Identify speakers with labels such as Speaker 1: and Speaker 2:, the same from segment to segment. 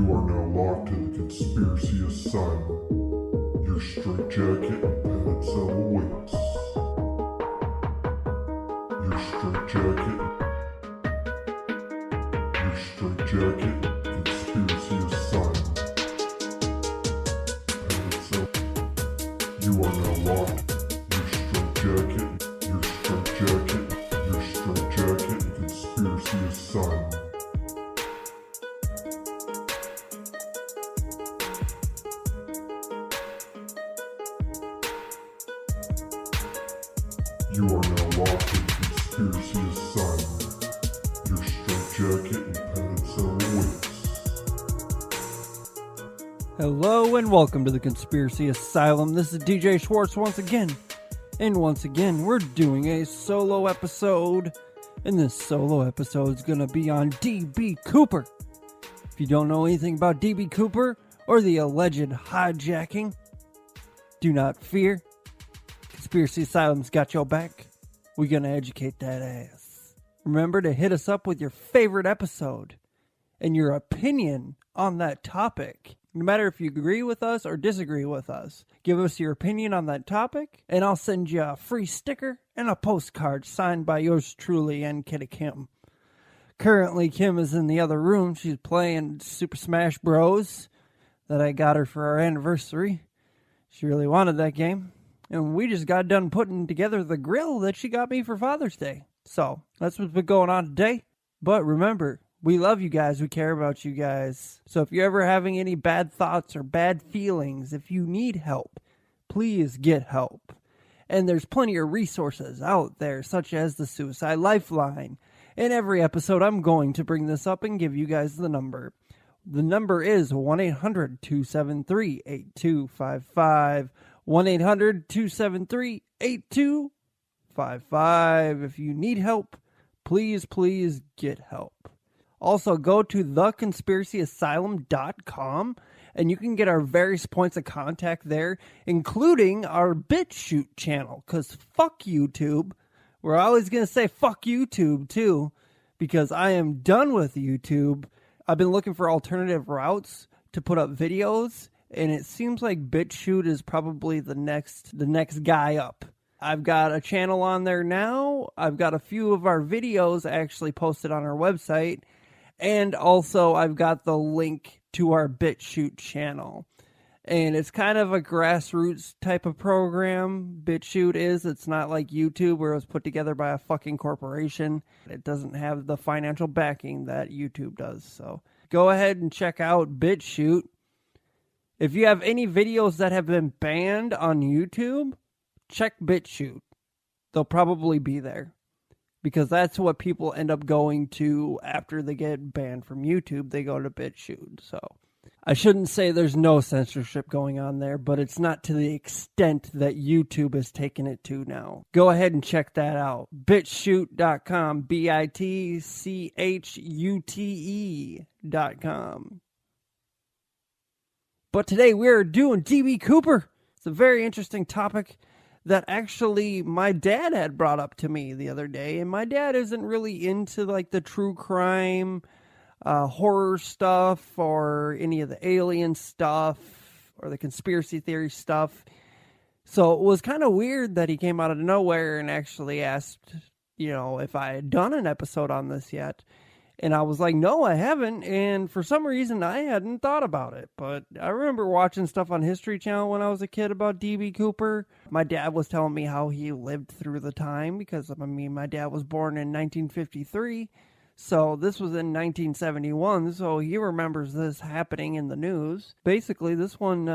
Speaker 1: You are now locked to the Conspiracy Asylum. Your straitjacket and padded cell awaits. Your straitjacket, Conspiracy Asylum. Padded cell. You are now locked. Your straitjacket, Conspiracy Asylum. You are now locked in Conspiracy Asylum. Your straitjacket and padded cell awaits.
Speaker 2: Hello and welcome to the Conspiracy Asylum. This is DJ Schwartz once again. And once again, we're doing a solo episode. And this solo episode is going to be on D.B. Cooper. If you don't know anything about D.B. Cooper or the alleged hijacking, do not fear. Conspiracy Asylum's got your back. We're going to educate that ass. Remember to hit us up with your favorite episode and your opinion on that topic. No matter if you agree with us or disagree with us, give us your opinion on that topic, and I'll send you a free sticker and a postcard signed by yours truly and Kitty Kim. Currently, Kim is in the other room. She's playing Super Smash Bros. That I got her for our anniversary. She really wanted that game. And we just got done putting together the grill that she got me for Father's Day. So, that's what's been going on today. But remember, we love you guys. We care about you guys. So if you're ever having any bad thoughts or bad feelings, if you need help, please get help. And there's plenty of resources out there, such as the Suicide Lifeline. In every episode, I'm going to bring this up and give you guys the number. The number is 1-800-273-8255. 1-800-273-8255. If you need help, please get help. Also, go to theconspiracyasylum.com and you can get our various points of contact there, including our BitChute channel, because fuck YouTube. We're always going to say fuck YouTube too, because I am done with YouTube. I've been looking for alternative routes to put up videos, and it seems like BitChute is probably the next guy up. I've got a channel on there now. I've got a few of our videos actually posted on our website. And also, I've got the link to our BitChute channel. And it's kind of a grassroots type of program, BitChute is. It's not like YouTube where it was put together by a fucking corporation. It doesn't have the financial backing that YouTube does. So go ahead and check out BitChute. If you have any videos that have been banned on YouTube, check BitChute. They'll probably be there. Because that's what people end up going to after they get banned from YouTube. They go to BitChute. So I shouldn't say there's no censorship going on there, but it's not to the extent that YouTube has taken it to now. Go ahead and check that out. BitChute.com. BitChute.com. But today we're doing D.B. Cooper. It's a very interesting topic that actually my dad had brought up to me the other day. And my dad isn't really into like the true crime, horror stuff, or any of the alien stuff, or the conspiracy theory stuff. So it was kind of weird that he came out of nowhere and actually asked, if I had done an episode on this yet. And I was like, no, I haven't. And for some reason, I hadn't thought about it. But I remember watching stuff on History Channel when I was a kid about D.B. Cooper. My dad was telling me how he lived through the time because, my dad was born in 1953. So this was in 1971. So he remembers this happening in the news. Basically, this one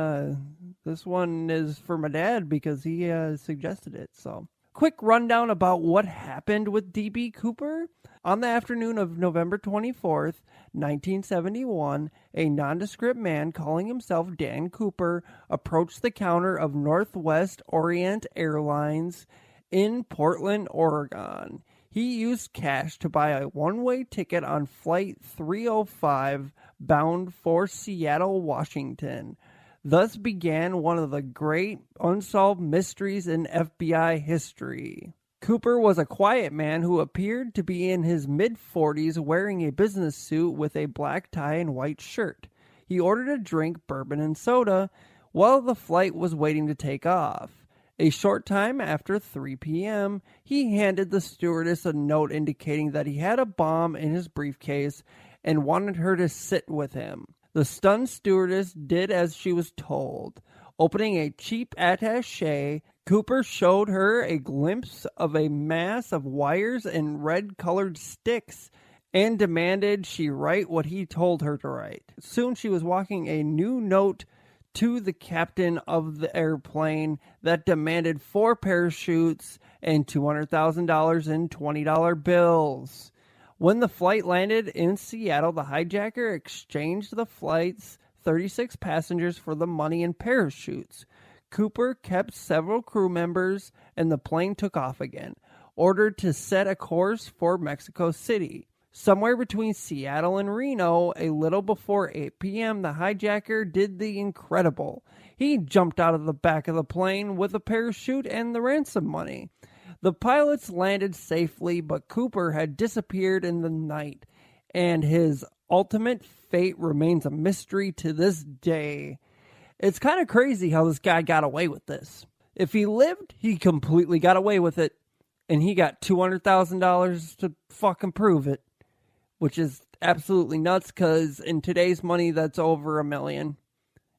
Speaker 2: is for my dad because he suggested it. So quick rundown about what happened with D.B. Cooper. On the afternoon of November 24th, 1971, a nondescript man calling himself Dan Cooper approached the counter of Northwest Orient Airlines in Portland, Oregon. He used cash to buy a one-way ticket on Flight 305 bound for Seattle, Washington. Thus began one of the great unsolved mysteries in FBI history. Cooper was a quiet man who appeared to be in his mid-40s wearing a business suit with a black tie and white shirt. he ordered a drink, bourbon, and soda while the flight was waiting to take off. A short time after 3 p.m., he handed the stewardess a note indicating that he had a bomb in his briefcase and wanted her to sit with him. The stunned stewardess did as she was told. Opening a cheap attaché, Cooper showed her a glimpse of a mass of wires and red-colored sticks and demanded she write what he told her to write. Soon she was walking a new note to the captain of the airplane that demanded 4 parachutes and $200,000 in $20 bills. When the flight landed in Seattle, the hijacker exchanged the flight's 36 passengers for the money and parachutes. Cooper kept several crew members, and the plane took off again, ordered to set a course for Mexico City. Somewhere between Seattle and Reno, a little before 8 p.m., the hijacker did the incredible. He jumped out of the back of the plane with a parachute and the ransom money. The pilots landed safely, but Cooper had disappeared in the night, and his ultimate fate remains a mystery to this day. It's kind of crazy how this guy got away with this. If he lived, he completely got away with it, and he got $200,000 to fucking prove it, which is absolutely nuts because in today's money, that's over $1 million.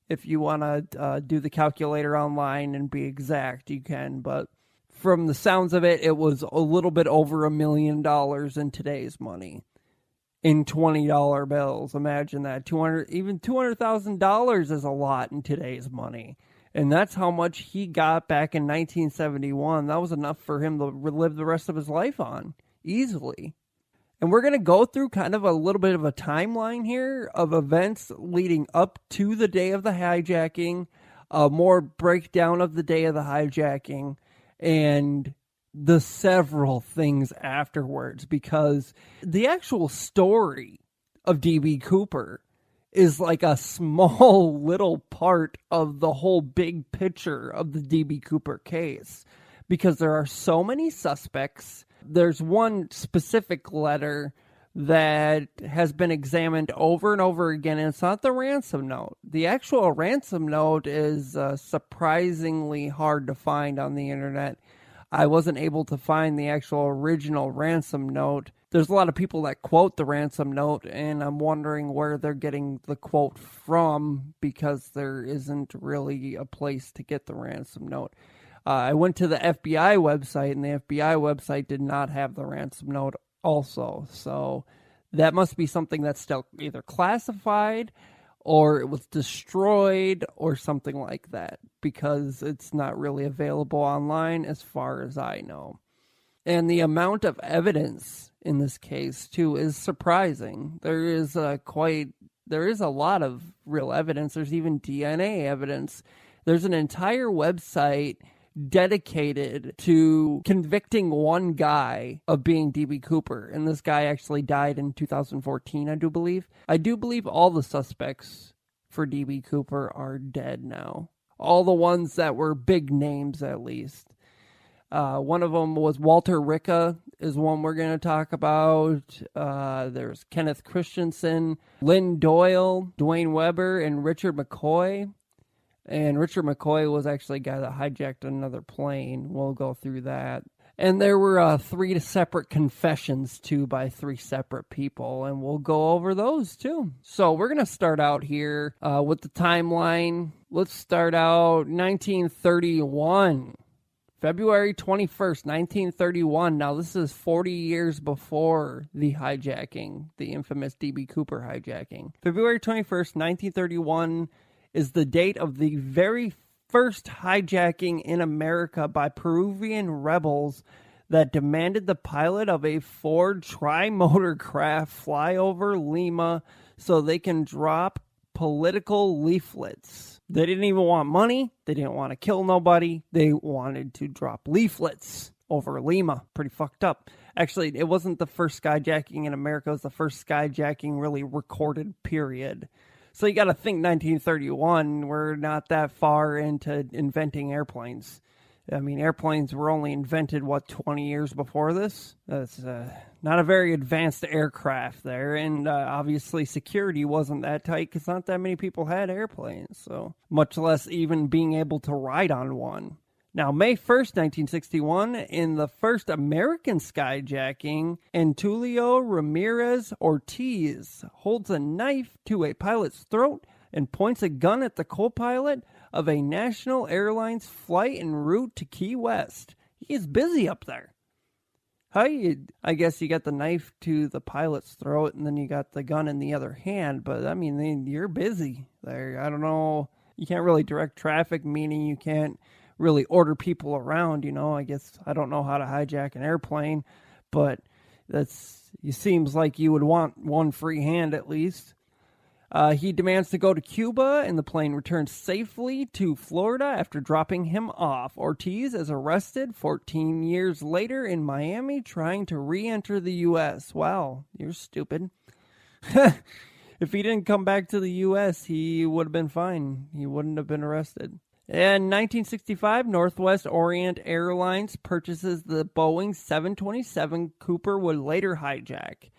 Speaker 2: If you want to do the calculator online and be exact, you can, but from the sounds of it, it was a little bit over $1 million in today's money. In $20 bills. Imagine that. $200,000 is a lot in today's money. And that's how much he got back in 1971. That was enough for him to live the rest of his life on. Easily. And we're going to go through kind of a little bit of a timeline here of events leading up to the day of the hijacking. More breakdown of the day of the hijacking. And the several things afterwards, because the actual story of D.B. Cooper is like a small little part of the whole big picture of the D.B. Cooper case, because there are so many suspects. There's one specific letter that has been examined over and over again, and it's not the ransom note. The actual ransom note is surprisingly hard to find on the internet. I wasn't able to find the actual original ransom note. There's a lot of people that quote the ransom note, and I'm wondering where they're getting the quote from, because there isn't really a place to get the ransom note. I went to the FBI website, and the FBI website did not have the ransom note also. So that must be something that's still either classified or it was destroyed or something like that, because it's not really available online as far as I know. And the amount of evidence in this case, too, is surprising. There is a lot of real evidence. There's even DNA evidence. There's an entire website dedicated to convicting one guy of being D.B. Cooper. And this guy actually died in 2014, I do believe. I do believe all the suspects for D.B. Cooper are dead now. All the ones that were big names, at least. One of them was Walter Ricca, is one we're going to talk about. There's Kenneth Christensen, Lynn Doyle, Dwayne Weber, and Richard McCoy. And Richard McCoy was actually a guy that hijacked another plane. We'll go through that. And there were 3 separate confessions, too, by 3 separate people. And we'll go over those, too. So we're going to start out here with the timeline. Let's start out 1931. February 21st, 1931. Now, this is 40 years before the hijacking, the infamous D.B. Cooper hijacking. February 21st, 1931 is the date of the very first hijacking in America by Peruvian rebels that demanded the pilot of a Ford tri-motor craft fly over Lima so they can drop political leaflets. They didn't even want money. They didn't want to kill nobody. They wanted to drop leaflets over Lima. Pretty fucked up. Actually, it wasn't the first skyjacking in America. It was the first skyjacking really recorded, period. So you got to think 1931, we're not that far into inventing airplanes. I mean, airplanes were only invented, 20 years before this? That's not a very advanced aircraft there. And obviously security wasn't that tight because not that many people had airplanes. So much less even being able to ride on one. Now, May 1st, 1961, in the first American skyjacking, Antulio Ramirez Ortiz holds a knife to a pilot's throat and points a gun at the co-pilot of a national airlines flight en route to Key West. He is busy up there. I guess you got the knife to the pilot's throat and then you got the gun in the other hand, but I mean, you're busy there. I don't know. You can't really direct traffic, meaning you can't really order people around, I guess I don't know how to hijack an airplane, but it seems like you would want one free hand at least. He demands to go to Cuba, and the plane returns safely to Florida after dropping him off. Ortiz is arrested 14 years later in Miami, trying to re-enter the U.S. Wow, you're stupid. If he didn't come back to the U.S., he would have been fine. He wouldn't have been arrested. In 1965, Northwest Orient Airlines purchases the Boeing 727 Cooper would later hijack.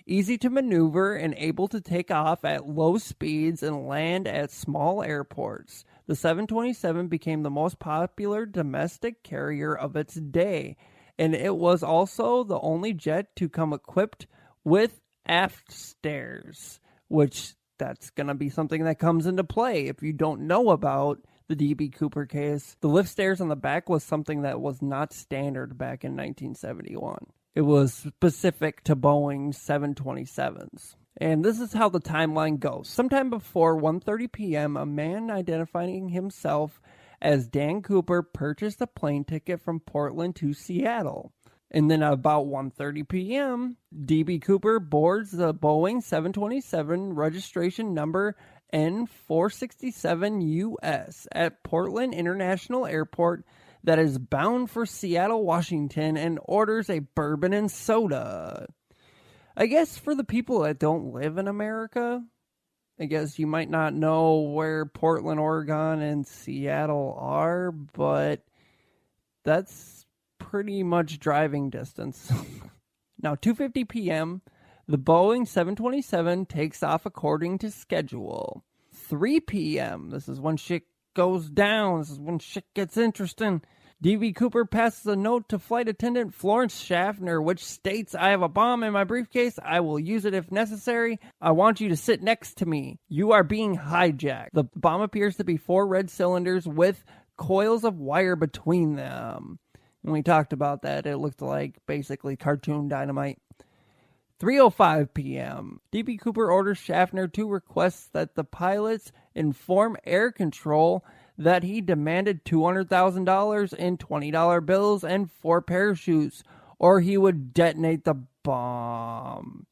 Speaker 2: Easy to maneuver and able to take off at low speeds and land at small airports, the 727 became the most popular domestic carrier of its day, and it was also the only jet to come equipped with aft stairs, which that's going to be something that comes into play if you don't know about the D.B. Cooper case. The lift stairs on the back was something that was not standard back in 1971. It was specific to Boeing 727s. And this is how the timeline goes. Sometime before 1:30 p.m., a man identifying himself as Dan Cooper purchased a plane ticket from Portland to Seattle. And then at about 1:30 p.m., D.B. Cooper boards the Boeing 727 registration number N467US at Portland International Airport that is bound for Seattle, Washington, and orders a bourbon and soda. I guess for the people that don't live in America, I guess you might not know where Portland, Oregon, and Seattle are, but that's pretty much driving distance. Now, 2:50 p.m., the Boeing 727 takes off according to schedule. 3 p.m., this is when shit goes down. This is when shit gets interesting. D.B. Cooper passes a note to flight attendant Florence Schaffner, which states, "I have a bomb in my briefcase. I will use it if necessary. I want you to sit next to me. You are being hijacked." The bomb appears to be 4 red cylinders with coils of wire between them. When we talked about that, it looked like basically cartoon dynamite. 3:05 p.m. D.B. Cooper orders Schaffner to request that the pilots inform air control that he demanded $200,000 in $20 bills and 4 parachutes, or he would detonate the bomb.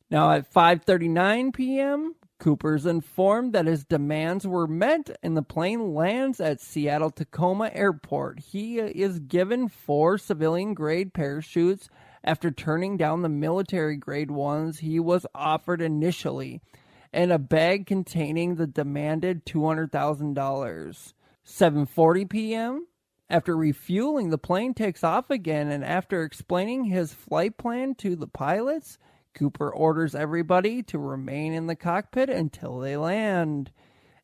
Speaker 2: Now at 5:39 p.m., Cooper's informed that his demands were met and the plane lands at Seattle-Tacoma Airport. He is given 4 civilian-grade parachutes after turning down the military-grade ones he was offered initially, and a bag containing the demanded $200,000. 7:40 p.m., after refueling, the plane takes off again, and after explaining his flight plan to the pilots, Cooper orders everybody to remain in the cockpit until they land.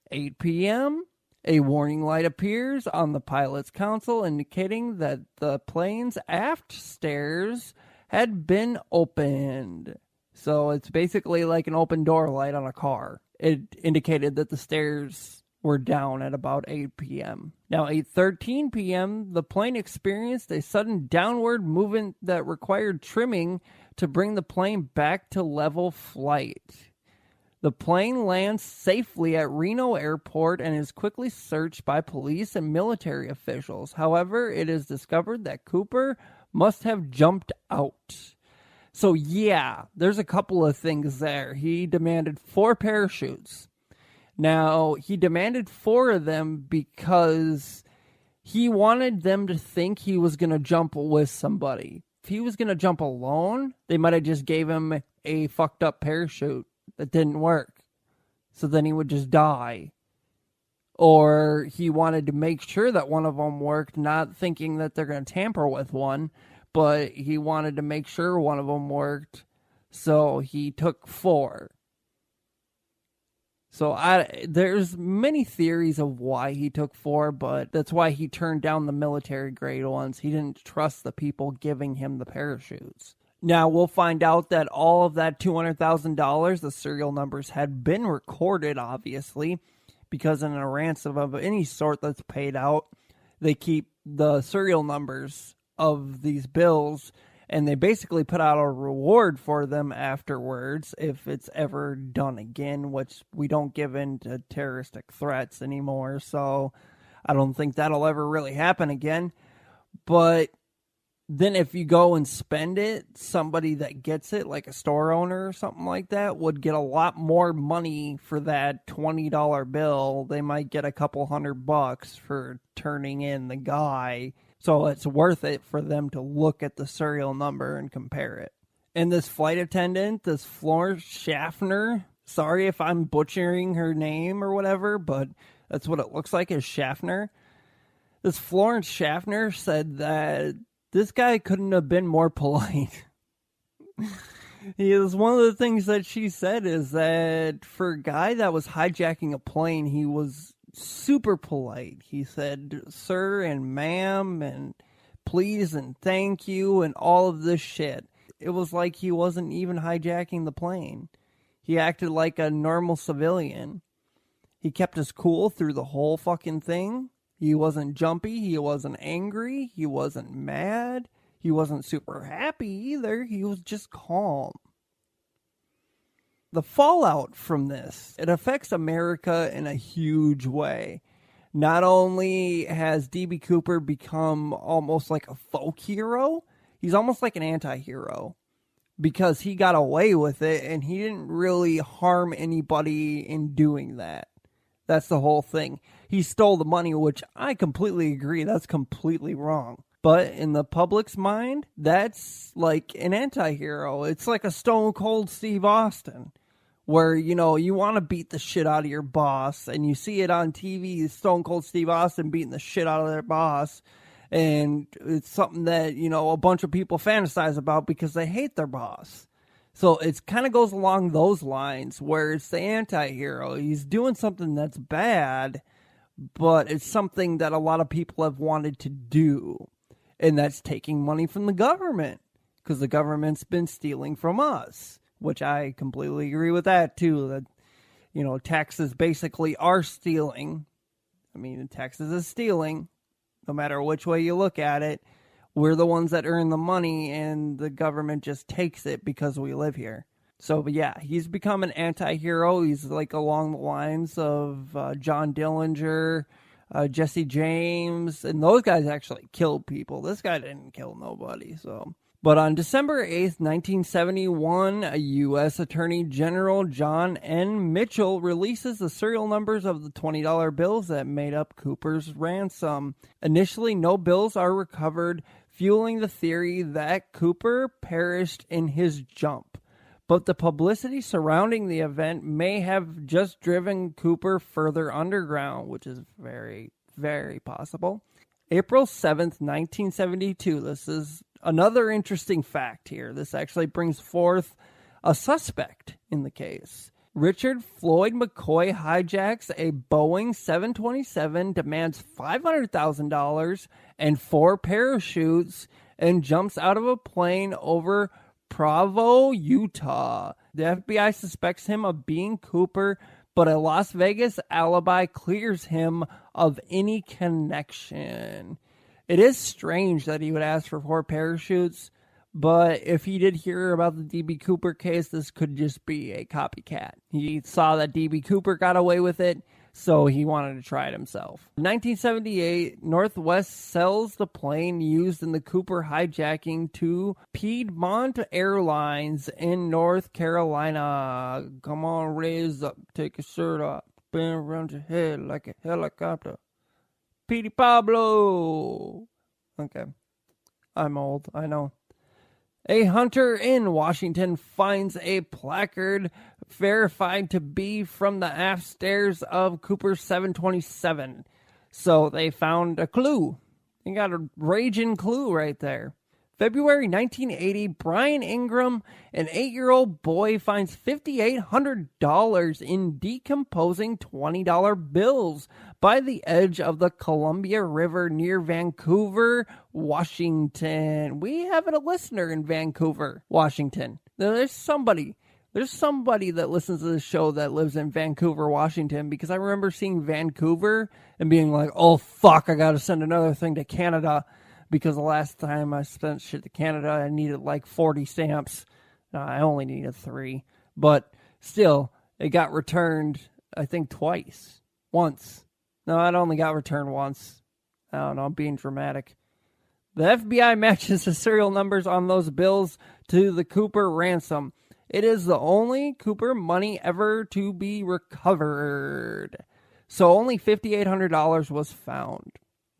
Speaker 2: 8 p.m., a warning light appears on the pilot's console indicating that the plane's aft stairs had been opened. So it's basically like an open door light on a car. It indicated that the stairs were down at about 8 p.m. Now, 8:13 p.m., the plane experienced a sudden downward movement that required trimming to bring the plane back to level flight. The plane lands safely at Reno Airport and is quickly searched by police and military officials. However, it is discovered that Cooper must have jumped out. So yeah, there's a couple of things there. He demanded 4 parachutes. Now, he demanded 4 of them because he wanted them to think he was going to jump with somebody. If he was going to jump alone, they might have just gave him a fucked up parachute that didn't work. So then he would just die. or he wanted to make sure that one of them worked, not thinking that they're going to tamper with one, but he wanted to make sure one of them worked, so he took 4. So there's many theories of why he took 4, but that's why he turned down the military grade ones. He didn't trust the people giving him the parachutes. Now, we'll find out that all of that $200,000, the serial numbers had been recorded, obviously, because in a ransom of any sort that's paid out, they keep the serial numbers of these bills, and they basically put out a reward for them afterwards if it's ever done again, which we don't give in to terroristic threats anymore, so I don't think that'll ever really happen again. But then if you go and spend it, somebody that gets it, like a store owner or something like that, would get a lot more money for that $20 bill. They might get a couple $100 for turning in the guy. So it's worth it for them to look at the serial number and compare it. And this flight attendant, this Florence Schaffner, sorry if I'm butchering her name or whatever, but that's what it looks like, is Schaffner. This Florence Schaffner said that this guy couldn't have been more polite. He is one of the things that she said is that for a guy that was hijacking a plane, he was super polite. He said, sir and ma'am and please and thank you and all of this shit. It was like he wasn't even hijacking the plane. He acted like a normal civilian. He kept his cool through the whole fucking thing. He wasn't jumpy. He wasn't angry. He wasn't mad. He wasn't super happy either. He was just calm. The fallout from this, it affects America in a huge way. Not only has D.B. Cooper become almost like a folk hero, he's almost like an anti-hero because he got away with it and he didn't really harm anybody in doing that. That's the whole thing. He stole the money, which I completely agree. That's completely wrong. But in the public's mind, that's like an anti-hero. It's like a Stone Cold Steve Austin, where, you know, you want to beat the shit out of your boss, and you see it on TV, Stone Cold Steve Austin beating the shit out of their boss, and it's something that, you know, a bunch of people fantasize about because they hate their boss. So it kind of goes along those lines, where it's the anti-hero. He's doing something that's bad, but it's something that a lot of people have wanted to do, and that's taking money from the government, because the government's been stealing from us. Which I completely agree with that, too. That, you know, taxes basically are stealing. I mean, taxes is stealing, no matter which way you look at it. We're the ones that earn the money, and the government just takes it because we live here. So, but yeah, he's become an anti-hero. He's like along the lines of John Dillinger, Jesse James, and those guys actually killed people. This guy didn't kill nobody, so... But on December 8th, 1971, a U.S. Attorney General John N. Mitchell releases the serial numbers of the $20 bills that made up Cooper's ransom. Initially, no bills are recovered, fueling the theory that Cooper perished in his jump. But the publicity surrounding the event may have just driven Cooper further underground, which is very, very possible. April 7th, 1972, this is another interesting fact here. This actually brings forth a suspect in the case. Richard Floyd McCoy hijacks a Boeing 727, demands $500,000 and 4 parachutes, and jumps out of a plane over Provo, Utah. The FBI suspects him of being Cooper, but a Las Vegas alibi clears him of any connection. It is strange that he would ask for 4 parachutes, but if he did hear about the D.B. Cooper case, this could just be a copycat. He saw that D.B. Cooper got away with it, so he wanted to try it himself. In 1978, Northwest sells the plane used in the Cooper hijacking to Piedmont Airlines in North Carolina. Come on, raise up, take your shirt off, spin around your head like a helicopter. Petey Pablo. Okay. I'm old, I know. A hunter in Washington finds a placard verified to be from the aft stairs of Cooper 727. So they found a clue. They got a raging clue right there. February 1980, Brian Ingram, an 8-year-old boy, finds $5,800 in decomposing $20 bills by the edge of the Columbia River near Vancouver, Washington. We have a listener in Vancouver, Washington. Now, there's somebody that listens to this show that lives in Vancouver, Washington, because I remember seeing Vancouver and being like, oh, fuck, I got to send another thing to Canada. Because the last time I sent shit to Canada, I needed like 40 stamps. No, I only needed 3. But still, it got returned, I think, twice. Once. No, it only got returned once. I don't know, I'm being dramatic. The FBI matches the serial numbers on those bills to the Cooper ransom. It is the only Cooper money ever to be recovered. So only $5,800 was found.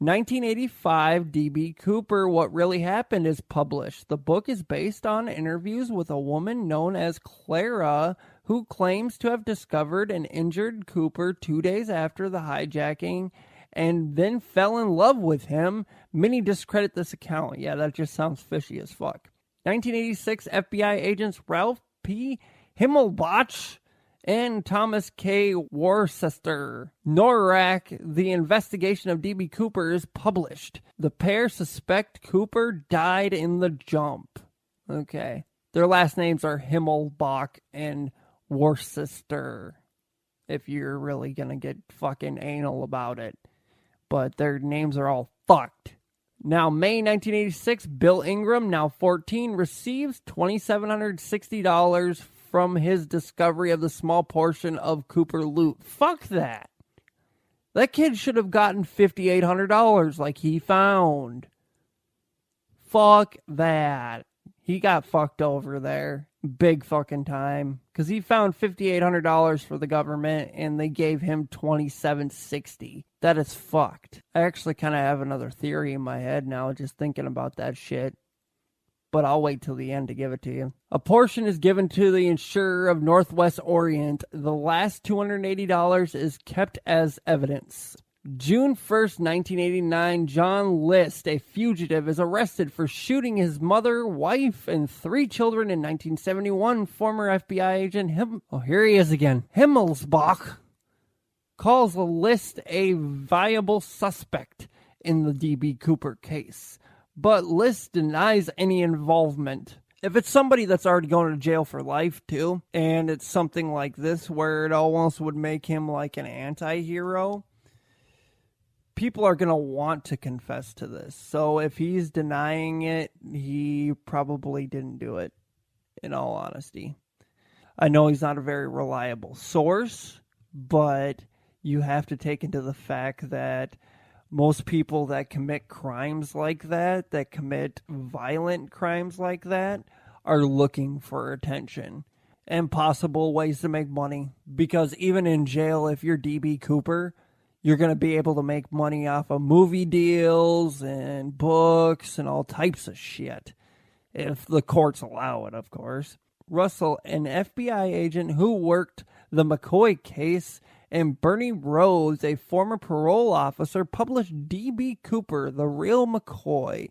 Speaker 2: 1985, D.B. Cooper, What Really Happened is published. The book is based on interviews with a woman known as Clara, who claims to have discovered and injured Cooper 2 days after the hijacking and then fell in love with him. Many discredit this account. Yeah, that just sounds fishy as fuck. 1986, FBI agents Ralph P. Himmelbach and Thomas K. Worcester. NORAC, The Investigation of D.B. Cooper is published. The pair suspect Cooper died in the jump. Okay. Their last names are Himmelbach and Worcester, if you're really gonna get fucking anal about it. But their names are all fucked. Now, May 1986, Bill Ingram, now 14, receives $2,760 from his discovery of the small portion of Cooper loot. Fuck that. That kid should have gotten $5,800 like he found. Fuck that. He got fucked over there. Big fucking time. Because he found $5,800 for the government and they gave him $2,760. That is fucked. I actually kind of have another theory in my head now just thinking about that shit. But I'll wait till the end to give it to you. A portion is given to the insurer of Northwest Orient. The last $280 is kept as evidence. June 1st, 1989, John List, a fugitive, is arrested for shooting his mother, wife, and 3 children in 1971. Former FBI agent here he is again. Himmelbach calls List a viable suspect in the D.B. Cooper case. But List denies any involvement. If it's somebody that's already going to jail for life, too, and it's something like this where it almost would make him like an anti-hero, people are going to want to confess to this. So if he's denying it, he probably didn't do it, in all honesty. I know he's not a very reliable source, but you have to take into the fact that most people that commit crimes like that commit violent crimes like that, are looking for attention and possible ways to make money. Because even in jail, if you're D.B. Cooper, you're going to be able to make money off of movie deals and books and all types of shit. If the courts allow it, of course. Russell, an FBI agent who worked the McCoy case, and Bernie Rhodes, a former parole officer, published D.B. Cooper, The Real McCoy.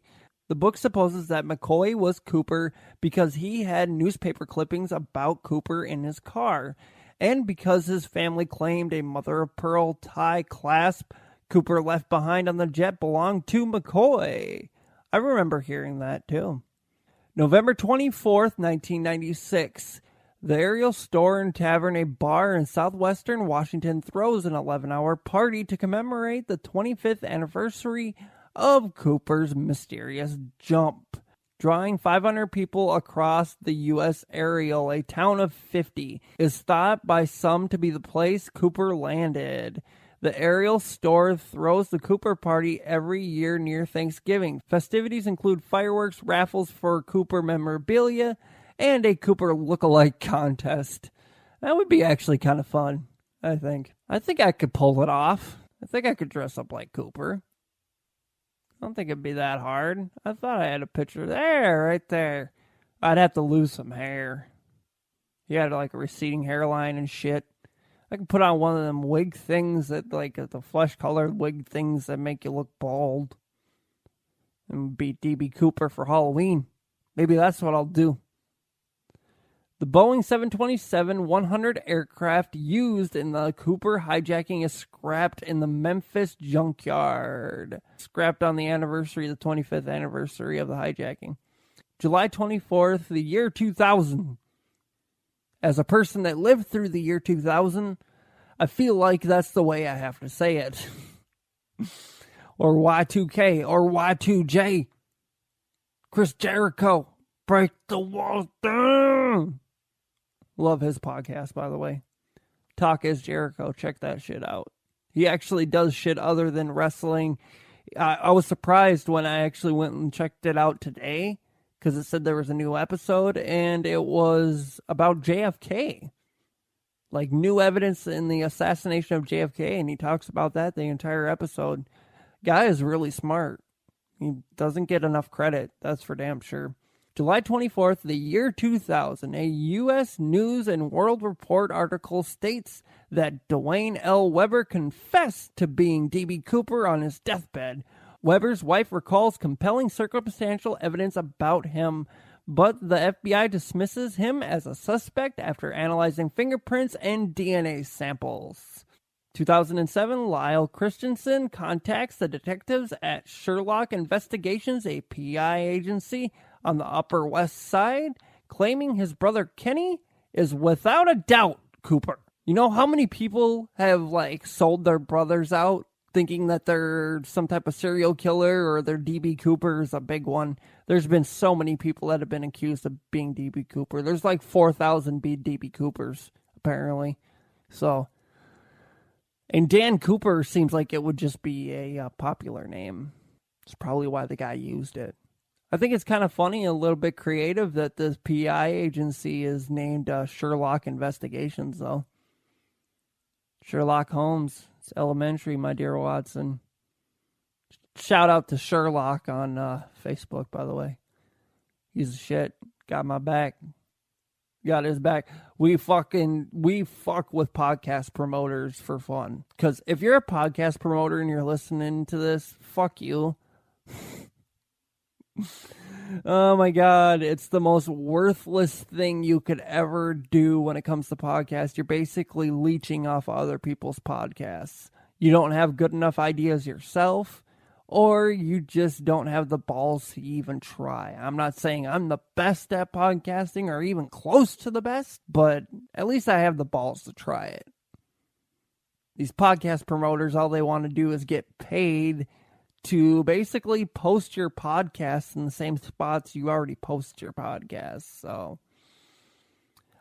Speaker 2: The book supposes that McCoy was Cooper because he had newspaper clippings about Cooper in his car, and because his family claimed a mother-of-pearl tie clasp Cooper left behind on the jet belonged to McCoy. I remember hearing that, too. November 24th, 1996. The Ariel Store and Tavern, a bar in southwestern Washington, throws an 11-hour party to commemorate the 25th anniversary of Cooper's mysterious jump. Drawing 500 people across the U.S. Ariel, a town of 50, is thought by some to be the place Cooper landed. The Ariel Store throws the Cooper party every year near Thanksgiving. Festivities include fireworks, raffles for Cooper memorabilia, and a Cooper look-alike contest. That would be actually kind of fun, I think. I think I could pull it off. I think I could dress up like Cooper. I don't think it'd be that hard. I thought I had a picture there, right there. I'd have to lose some hair. He had like a receding hairline and shit. I could put on one of them wig things that like the flesh colored wig things that make you look bald. And be DB Cooper for Halloween. Maybe that's what I'll do. The Boeing 727-100 aircraft used in the Cooper hijacking is scrapped in the Memphis junkyard. Scrapped on the 25th anniversary of the hijacking. July 24th, the year 2000. As a person that lived through the year 2000, I feel like that's the way I have to say it. Or Y2K, or Y2J. Chris Jericho, break the walls down. Love his podcast, by the way. Talk is Jericho. Check that shit out. He actually does shit other than wrestling. I was surprised when I actually went and checked it out today because it said there was a new episode and it was about JFK. Like new evidence in the assassination of JFK, and he talks about that the entire episode. Guy is really smart. He doesn't get enough credit, that's for damn sure. July 24th, the year 2000, a U.S. News and World Report article states that Dwayne L. Weber confessed to being D.B. Cooper on his deathbed. Weber's wife recalls compelling circumstantial evidence about him, but the FBI dismisses him as a suspect after analyzing fingerprints and DNA samples. 2007, Lyle Christensen contacts the detectives at Sherlock Investigations, a PI agency on the Upper West Side, claiming his brother Kenny is without a doubt Cooper. You know how many people have like sold their brothers out thinking that they're some type of serial killer or they're DB Cooper is a big one. There's been so many people that have been accused of being DB Cooper. There's like 4,000 DB Coopers, apparently. So, and Dan Cooper seems like it would just be a popular name. It's probably why the guy used it. I think it's kind of funny, a little bit creative that this PI agency is named Sherlock Investigations, though. Sherlock Holmes. It's elementary, my dear Watson. Shout out to Sherlock on Facebook, by the way. He's a shit. Got my back. Got his back. We fuck with podcast promoters for fun. Because if you're a podcast promoter and you're listening to this, fuck you. Oh my God, it's the most worthless thing you could ever do when it comes to podcasts. You're basically leeching off other people's podcasts. You don't have good enough ideas yourself, or you just don't have the balls to even try. I'm not saying I'm the best at podcasting or even close to the best, but at least I have the balls to try it. These podcast promoters, all they want to do is get paid to basically post your podcast in the same spots you already post your podcast. So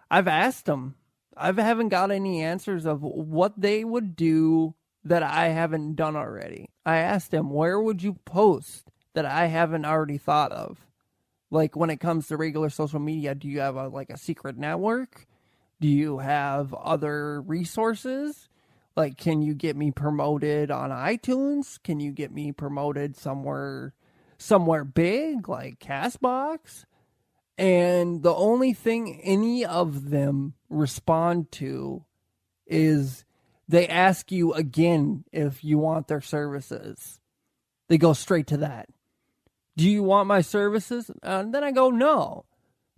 Speaker 2: I've asked them. I haven't got any answers of what they would do that I haven't done already. I asked them, where would you post that I haven't already thought of? Like when it comes to regular social media, do you have a secret network? Do you have other resources? Like, can you get me promoted on iTunes? Can you get me promoted somewhere big, like CastBox? And the only thing any of them respond to is they ask you again if you want their services. They go straight to that. Do you want my services? And then I go, no,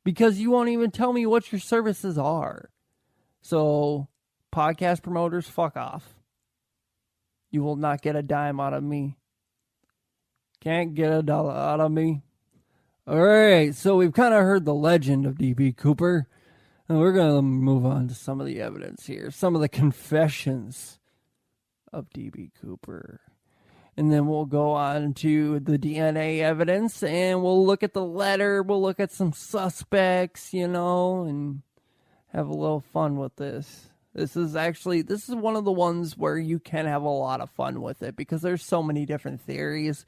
Speaker 2: because you won't even tell me what your services are. So podcast promoters, fuck off. You will not get a dime out of me. Can't get a dollar out of me. Alright, so we've kind of heard the legend of DB Cooper. And we're going to move on to some of the evidence here. Some of the confessions of DB Cooper. And then we'll go on to the DNA evidence. And we'll look at the letter. We'll look at some suspects, and have a little fun with this. This is one of the ones where you can have a lot of fun with it because there's so many different theories.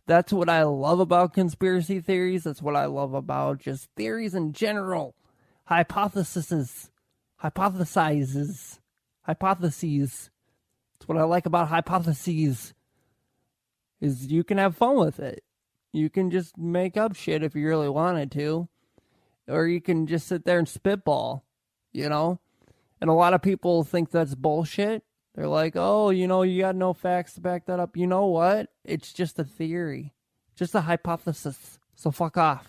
Speaker 2: That's what I love about conspiracy theories. That's what I love about just theories in general. Hypotheses. That's what I like about hypotheses. Is you can have fun with it. You can just make up shit if you really wanted to. or you can just sit there and spitball, you know? And a lot of people think that's bullshit. They're like, oh, you got no facts to back that up. You know what? It's just a theory, just a hypothesis. So fuck off.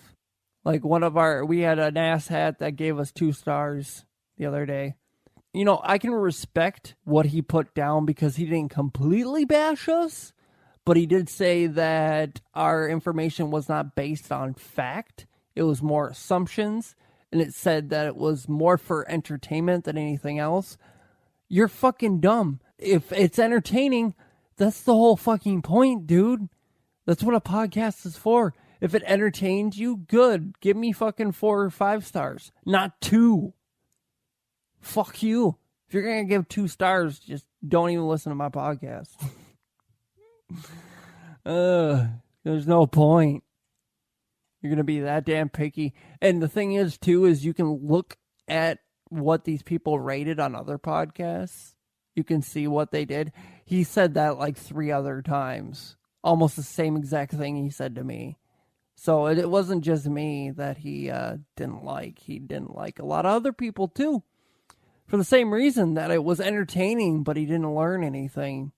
Speaker 2: Like we had an asshat that gave us 2 stars the other day. I can respect what he put down because he didn't completely bash us, but he did say that our information was not based on fact. It was more assumptions, and it said that it was more for entertainment than anything else. You're fucking dumb. If it's entertaining, that's the whole fucking point, dude. That's what a podcast is for. If it entertains you, good. Give me fucking 4 or 5 stars, not 2. Fuck you. If you're going to give 2 stars, just don't even listen to my podcast. There's no point. You're going to be that damn picky. And the thing is, too, is you can look at what these people rated on other podcasts. You can see what they did. He said that like 3 other times. Almost the same exact thing he said to me. So it wasn't just me that he didn't like. He didn't like a lot of other people, too. For the same reason that it was entertaining, but he didn't learn anything.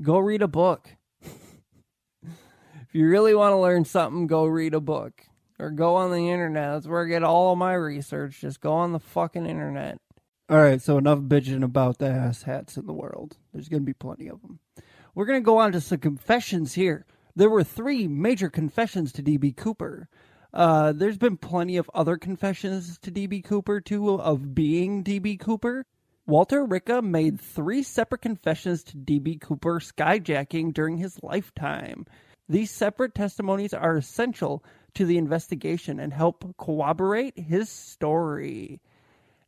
Speaker 2: Go read a book. If you really want to learn something, go read a book. Or go on the internet. That's where I get all of my research. Just go on the fucking internet. Alright, so enough bitching about the ass hats in the world. There's going to be plenty of them. We're going to go on to some confessions here. There were 3 major confessions to D.B. Cooper. There's been plenty of other confessions to D.B. Cooper, too, of being D.B. Cooper. Walter Ricca made 3 separate confessions to D.B. Cooper skyjacking during his lifetime. These separate testimonies are essential to the investigation and help corroborate his story.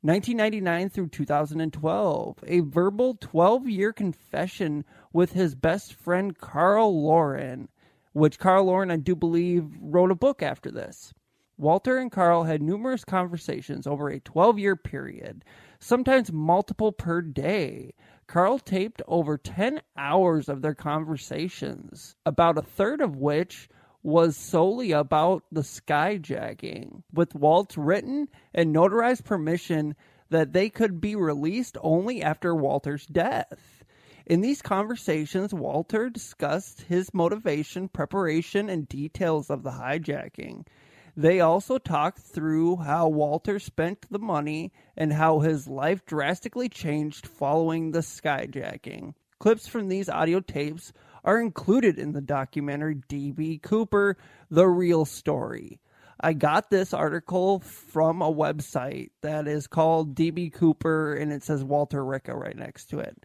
Speaker 2: 1999 through 2012, a verbal 12-year confession with his best friend Carl Lauren, which Carl Lauren, I do believe, wrote a book after this. Walter and Carl had numerous conversations over a 12-year period, sometimes multiple per day. Carl taped over 10 hours of their conversations, about a third of which was solely about the skyjacking, with Walt's written and notarized permission that they could be released only after Walter's death. In these conversations, Walter discussed his motivation, preparation, and details of the hijacking. They also talked through how Walter spent the money and how his life drastically changed following the skyjacking. Clips from these audio tapes are included in the documentary D.B. Cooper, The Real Story. I got this article from a website that is called D.B. Cooper, and it says Walter Ricca right next to it.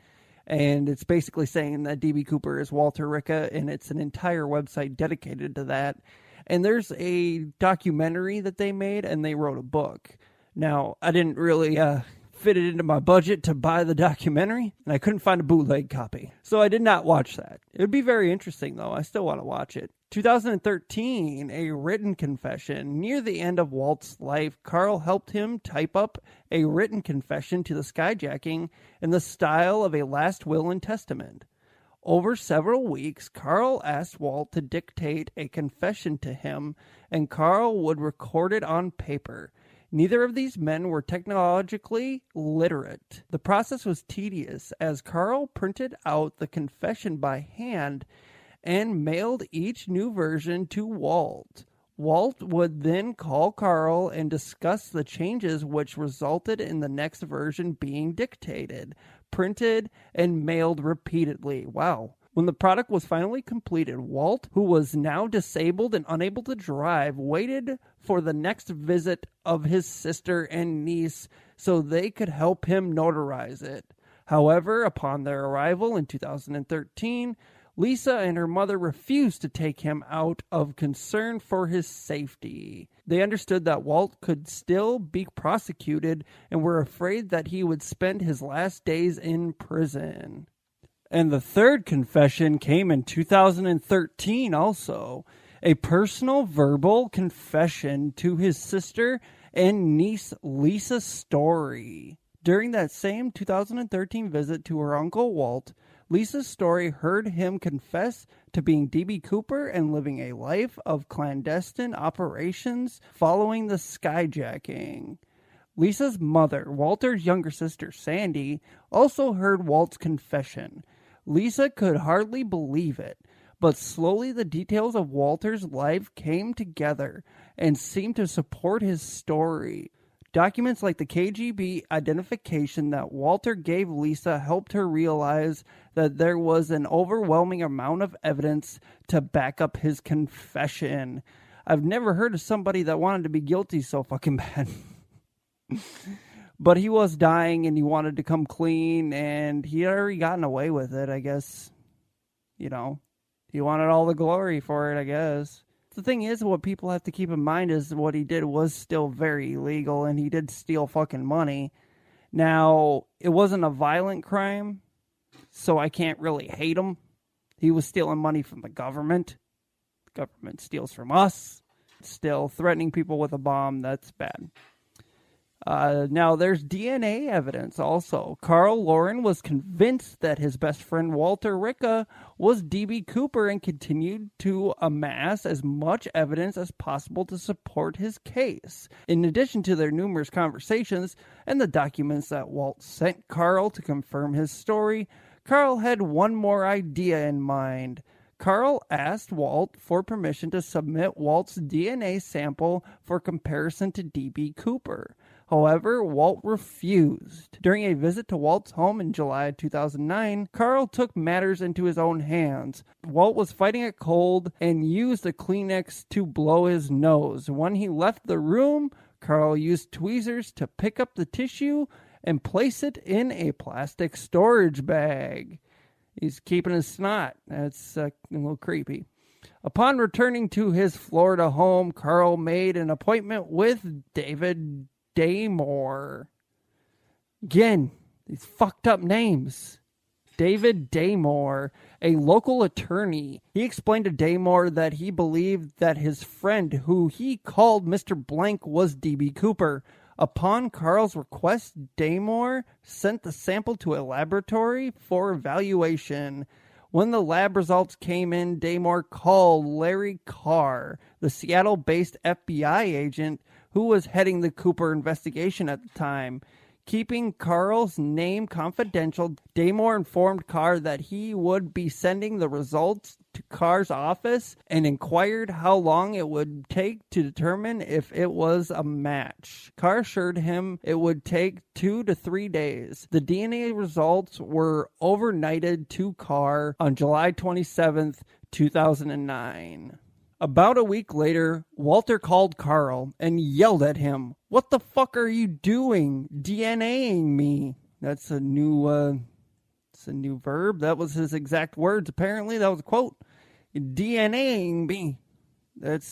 Speaker 2: And it's basically saying that D.B. Cooper is Walter Ricca, and it's an entire website dedicated to that. And there's a documentary that they made, and they wrote a book. Now, I didn't really fit it into my budget to buy the documentary, and I couldn't find a bootleg copy. So I did not watch that. It would be very interesting, though. I still want to watch it. 2013, a written confession. Near the end of Walt's life, Carl helped him type up a written confession to the skyjacking in the style of a last will and testament. Over several weeks, Carl asked Walt to dictate a confession to him, and Carl would record it on paper. Neither of these men were technologically literate. The process was tedious, as Carl printed out the confession by hand and mailed each new version to Walt. Walt would then call Carl and discuss the changes which resulted in the next version being dictated, printed, and mailed repeatedly. Wow. When the product was finally completed, Walt, who was now disabled and unable to drive, waited for the next visit of his sister and niece so they could help him notarize it. However, upon their arrival in 2013, Lisa and her mother refused to take him out of concern for his safety. They understood that Walt could still be prosecuted and were afraid that he would spend his last days in prison. And the third confession came in 2013 also, a personal verbal confession to his sister and niece Lisa Story. During that same 2013 visit to her uncle Walt, Lisa's story heard him confess to being D.B. Cooper and living a life of clandestine operations following the skyjacking. Lisa's mother, Walter's younger sister Sandy, also heard Walt's confession. Lisa could hardly believe it, but slowly the details of Walter's life came together and seemed to support his story. Documents like the KGB identification that Walter gave Lisa helped her realize that there was an overwhelming amount of evidence to back up his confession. I've never heard of somebody that wanted to be guilty so fucking bad. But he was dying and he wanted to come clean, and he had already gotten away with it, I guess. You know, he wanted all the glory for it, I guess. The thing is, what people have to keep in mind is what he did was still very illegal, and he did steal fucking money. Now, it wasn't a violent crime, so I can't really hate him. He was stealing money from the government. The government steals from us. Still, threatening people with a bomb, that's bad. Now, there's DNA evidence also. Carl Lauren was convinced that his best friend Walter Ricca was D.B. Cooper and continued to amass as much evidence as possible to support his case. In addition to their numerous conversations and the documents that Walt sent Carl to confirm his story, Carl had one more idea in mind. Carl asked Walt for permission to submit Walt's DNA sample for comparison to D.B. Cooper. However, Walt refused. During a visit to Walt's home in July 2009, Carl took matters into his own hands. Walt was fighting a cold and used a Kleenex to blow his nose. When he left the room, Carl used tweezers to pick up the tissue and place it in a plastic storage bag. He's keeping his snot. That's a little creepy. Upon returning to his Florida home, Carl made an appointment with David Daymore. Again, these fucked up names. David Daymore, a local attorney. He explained to Daymore that he believed that his friend, who he called Mr. Blank, was D.B. Cooper. Upon Carl's request, Daymore sent the sample to a laboratory for evaluation. When the lab results came in, Daymore called Larry Carr, the Seattle-based FBI agent who was heading the Cooper investigation at the time. Keeping Carl's name confidential, Daymore informed Carr that he would be sending the results to Carr's office and inquired how long it would take to determine if it was a match. Carr assured him it would take 2 to 3 days. The DNA results were overnighted to Carr on July 27th, 2009. About a week later, Walter called Carl and yelled at him, "What the fuck are you doing? DNAing me." That's a new verb. That was his exact words. Apparently, that was a quote. DNAing me. That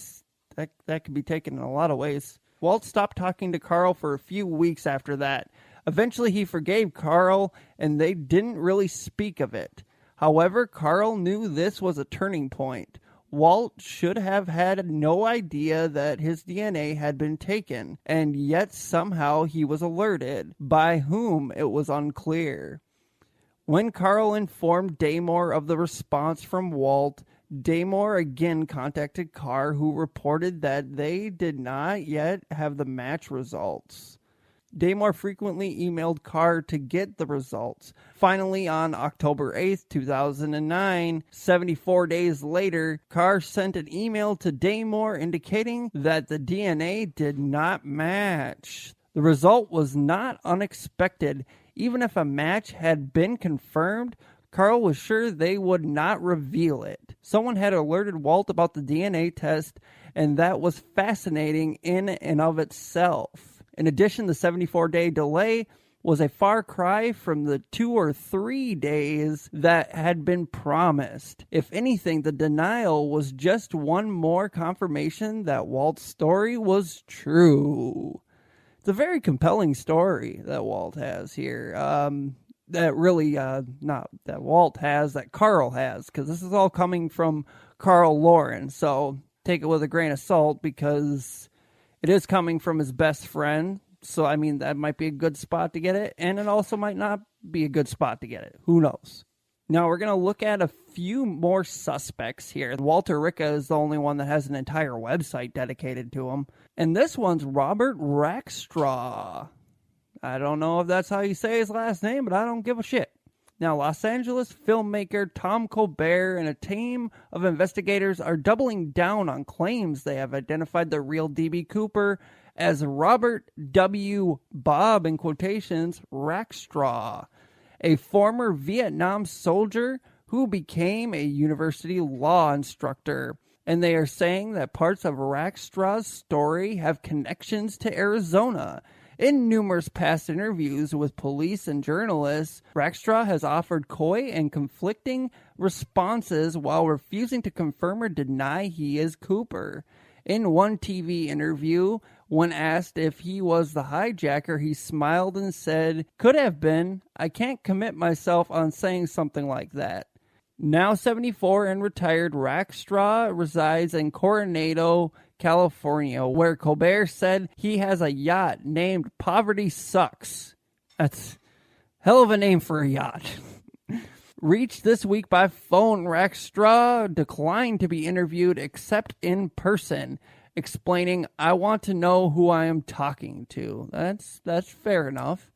Speaker 2: could be taken in a lot of ways. Walt stopped talking to Carl for a few weeks after that. Eventually, he forgave Carl, and they didn't really speak of it. However, Carl knew this was a turning point. Walt should have had no idea that his DNA had been taken, and yet somehow he was alerted. By whom, it was unclear. When Carl informed Daymore of the response from Walt, Daymore again contacted Carr, who reported that they did not yet have the match results. Daymore frequently emailed Carr to get the results. Finally, on October 8th, 2009, 74 days later, Carr sent an email to Daymore indicating that the DNA did not match. The result was not unexpected. Even if a match had been confirmed, Carl was sure they would not reveal it. Someone had alerted Walt about the DNA test, and that was fascinating in and of itself. In addition, the 74-day delay was a far cry from the 2 or 3 days that had been promised. If anything, the denial was just one more confirmation that Walt's story was true. It's a very compelling story that Walt has here. That really, not that Walt has, that Carl has, because this is all coming from Carl Lauren. So take it with a grain of salt, because it is coming from his best friend, So, I mean, that might be a good spot to get it, and it also might not be a good spot to get it. Who knows? Now, we're going to look at a few more suspects here. Walter Ricca is the only one that has an entire website dedicated to him. And this one's Robert Rackstraw. I don't know if that's how you say his last name, but I don't give a shit. Now, Los Angeles filmmaker Tom Colbert and a team of investigators are doubling down on claims they have identified the real D.B. Cooper as Robert W. Bob, in quotations, Rackstraw, a former Vietnam soldier who became a university law instructor. And they are saying that parts of Rackstraw's story have connections to Arizona. In numerous past interviews with police and journalists, Rackstraw has offered coy and conflicting responses while refusing to confirm or deny he is Cooper. In one TV interview, when asked if he was the hijacker, he smiled and said, "Could have been. I can't commit myself on saying something like that." Now 74 and retired, Rackstraw resides in Coronado, California, where Colbert said he has a yacht named Poverty Sucks. That's hell of a name for a yacht. Reached this week by phone, Rackstraw declined to be interviewed except in person, explaining, "I want to know who I am talking to." That's fair enough.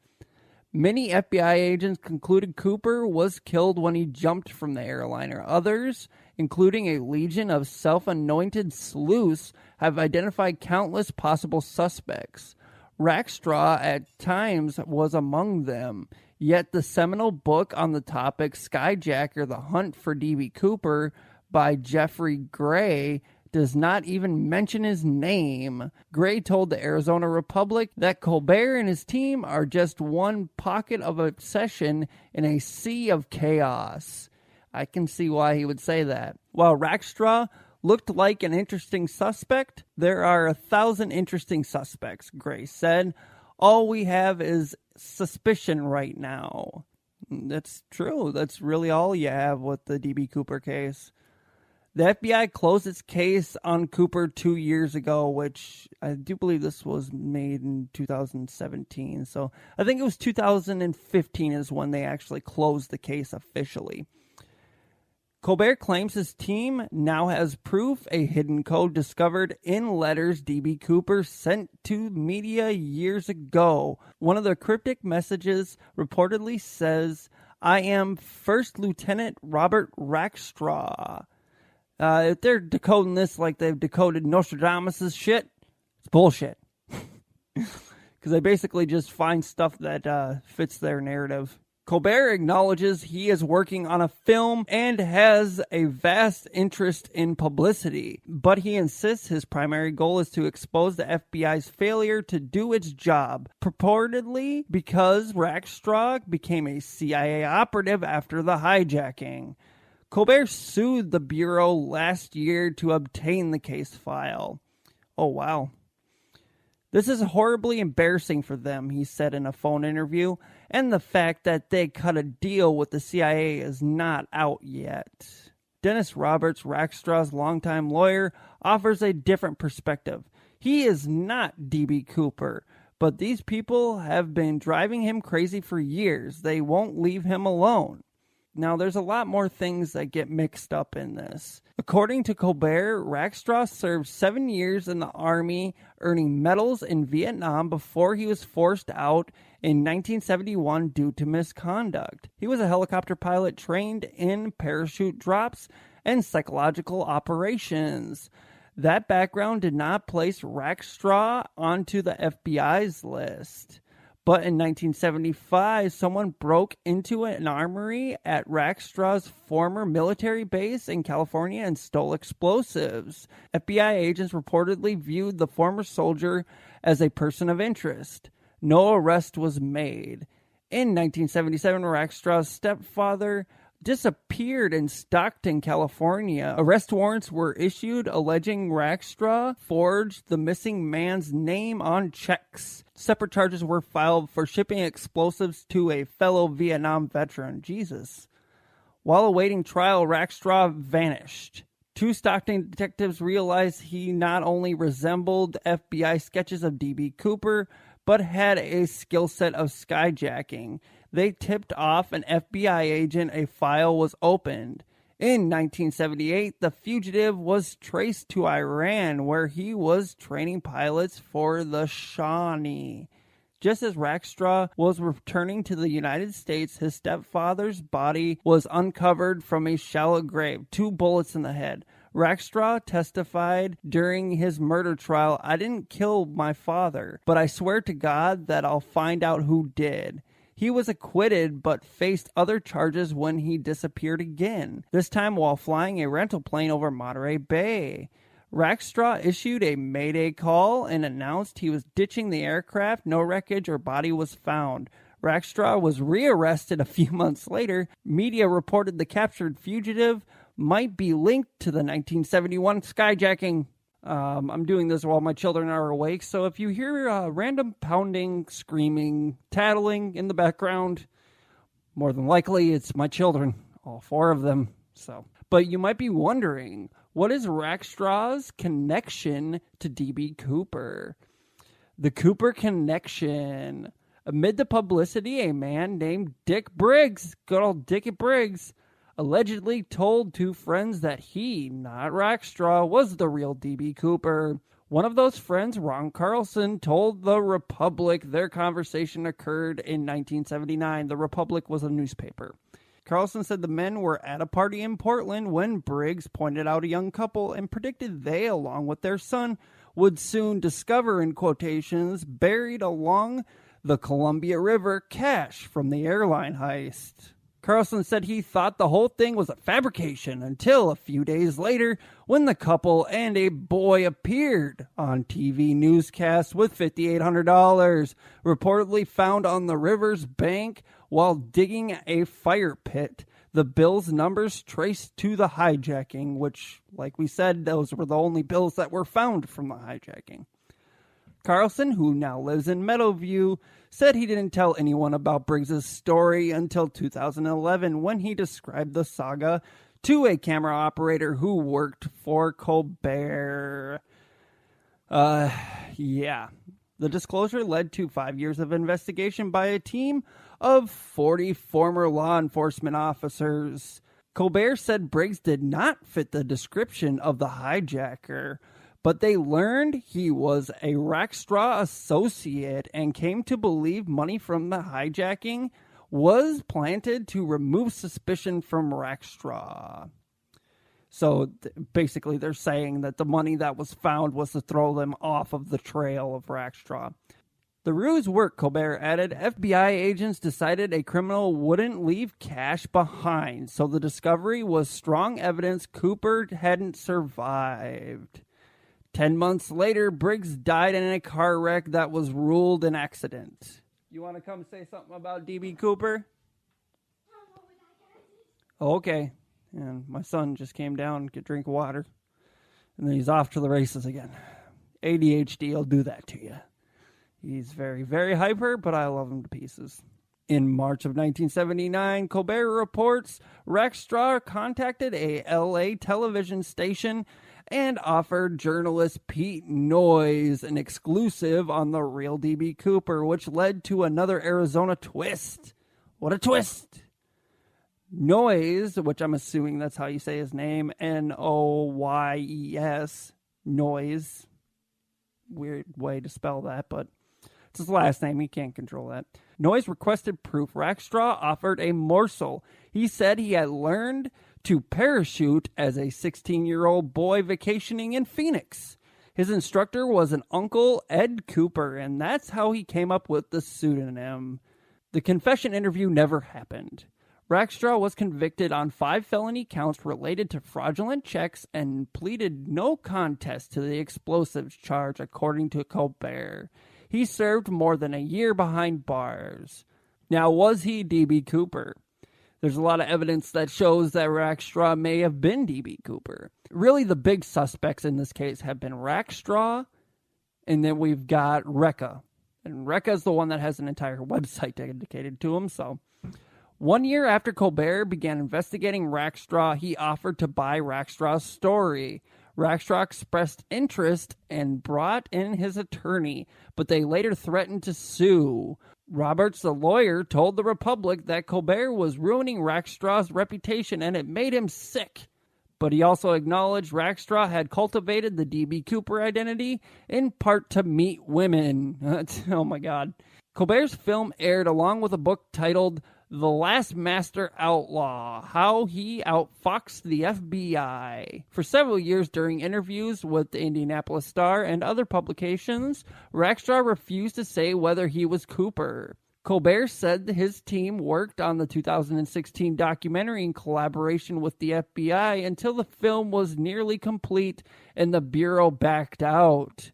Speaker 2: Many FBI agents concluded Cooper was killed when he jumped from the airliner. Others, including a legion of self-anointed sleuths, have identified countless possible suspects. Rackstraw at times was among them. Yet the seminal book on the topic, Skyjacker: The Hunt for D.B. Cooper by Jeffrey Gray, does not even mention his name. Gray told the Arizona Republic that Colbert and his team are just one pocket of obsession in a sea of chaos. I can see why he would say that. While Rackstraw looked like an interesting suspect, there are 1,000 interesting suspects, Gray said. All we have is suspicion right now. That's true. That's really all you have with the D.B. Cooper case. The FBI closed its case on Cooper 2 years ago, which I do believe this was made in 2017. So I think it was 2015 is when they actually closed the case officially. Colbert claims his team now has proof a hidden code discovered in letters D.B. Cooper sent to media years ago. One of the cryptic messages reportedly says, "I am First Lieutenant Robert Rackstraw." If they're decoding this like they've decoded Nostradamus' shit, it's bullshit. Because they basically just find stuff that fits their narrative. Colbert acknowledges he is working on a film and has a vast interest in publicity, but he insists his primary goal is to expose the FBI's failure to do its job, purportedly because Rackstraw became a CIA operative after the hijacking. Colbert sued the Bureau last year to obtain the case file. Oh, wow. "This is horribly embarrassing for them," he said in a phone interview, "and the fact that they cut a deal with the CIA is not out yet." Dennis Roberts, Rackstraw's longtime lawyer, offers a different perspective. He is not D.B. Cooper, but these people have been driving him crazy for years. They won't leave him alone. Now, there's a lot more things that get mixed up in this. According to Colbert, Rackstraw served 7 years in the Army, earning medals in Vietnam before he was forced out in 1971 due to misconduct. He was a helicopter pilot trained in parachute drops and psychological operations. That background did not place Rackstraw onto the FBI's list. But in 1975, someone broke into an armory at Rackstraw's former military base in California and stole explosives. FBI agents reportedly viewed the former soldier as a person of interest. No arrest was made. In 1977, Rackstraw's stepfather disappeared in Stockton, California. Arrest warrants were issued alleging Rackstraw forged the missing man's name on checks. Separate charges were filed for shipping explosives to a fellow Vietnam veteran. Jesus. While awaiting trial, Rackstraw vanished. Two Stockton detectives realized he not only resembled FBI sketches of D.B. Cooper, but had a skill set of skyjacking. They tipped off an FBI agent. A file was opened. In 1978, the fugitive was traced to Iran, where he was training pilots for the Shawnee. Just as Rackstraw was returning to the United States, his stepfather's body was uncovered from a shallow grave, 2 bullets in the head. Rackstraw testified during his murder trial, "I didn't kill my father, but I swear to God that I'll find out who did." He was acquitted but faced other charges when he disappeared again, this time while flying a rental plane over Monterey Bay. Rackstraw issued a mayday call and announced he was ditching the aircraft. No wreckage or body was found. Rackstraw was rearrested a few months later. Media reported the captured fugitive might be linked to the 1971 skyjacking. I'm doing this while my children are awake, so if you hear random pounding, screaming, tattling in the background, more than likely it's my children, all 4 of them. But you might be wondering, what is Rackstraw's connection to D.B. Cooper? The Cooper connection. Amid the publicity, a man named Dick Briggs, good old Dickie Briggs, allegedly told 2 friends that he, not Rackstraw, was the real D.B. Cooper. One of those friends, Ron Carlson, told The Republic their conversation occurred in 1979. The Republic was a newspaper. Carlson said the men were at a party in Portland when Briggs pointed out a young couple and predicted they, along with their son, would soon discover, in quotations, buried along the Columbia River, cash from the airline heist. Carlson said he thought the whole thing was a fabrication until a few days later when the couple and a boy appeared on TV newscasts with $5,800 reportedly found on the river's bank while digging a fire pit. The bill's numbers traced to the hijacking, which, like we said, those were the only bills that were found from the hijacking. Carlson, who now lives in Meadowview, said he didn't tell anyone about Briggs's story until 2011 when he described the saga to a camera operator who worked for Colbert. Yeah. The disclosure led to 5 years of investigation by a team of 40 former law enforcement officers. Colbert said Briggs did not fit the description of the hijacker, but they learned he was a Rackstraw associate and came to believe money from the hijacking was planted to remove suspicion from Rackstraw. So basically they're saying that the money that was found was to throw them off of the trail of Rackstraw. The ruse worked, Colbert added. FBI agents decided a criminal wouldn't leave cash behind, so the discovery was strong evidence Cooper hadn't survived. 10 months later, Briggs died in a car wreck that was ruled an accident. You want to come say something about D.B. Cooper? Oh, okay. And my son just came down to get a drink of water. And then he's off to the races again. ADHD will do that to you. He's very, very hyper, but I love him to pieces. In March of 1979, Colbert reports Rackstraw contacted a L.A. television station and offered journalist Pete Noyes an exclusive on the real D.B. Cooper, which led to another Arizona twist. What a twist! Noyes, which I'm assuming that's how you say his name, Noyes, Noyes. Weird way to spell that, but it's his last name. He can't control that. Noyes requested proof. Rackstraw offered a morsel. He said he had learned to parachute as a 16-year-old boy vacationing in Phoenix. His instructor was an uncle, Ed Cooper, and that's how he came up with the pseudonym. The confession interview never happened. Rackstraw was convicted on 5 felony counts related to fraudulent checks and pleaded no contest to the explosives charge, according to Colbert. He served more than a year behind bars. Now, was he D.B. Cooper? There's a lot of evidence that shows that Rackstraw may have been D.B. Cooper. Really, the big suspects in this case have been Rackstraw, and then we've got Rekka. And Rekka is the one that has an entire website dedicated to him, so 1 year after Colbert began investigating Rackstraw, he offered to buy Rackstraw's story. Rackstraw expressed interest and brought in his attorney, but they later threatened to sue. Roberts, the lawyer, told the Republic that Colbert was ruining Rackstraw's reputation and it made him sick. But he also acknowledged Rackstraw had cultivated the D.B. Cooper identity in part to meet women. Oh my God. Colbert's film aired along with a book titled The Last Master Outlaw, How He Outfoxed the FBI. For several years during interviews with the Indianapolis Star and other publications, Rackstraw refused to say whether he was Cooper. Colbert said his team worked on the 2016 documentary in collaboration with the FBI until the film was nearly complete and the Bureau backed out.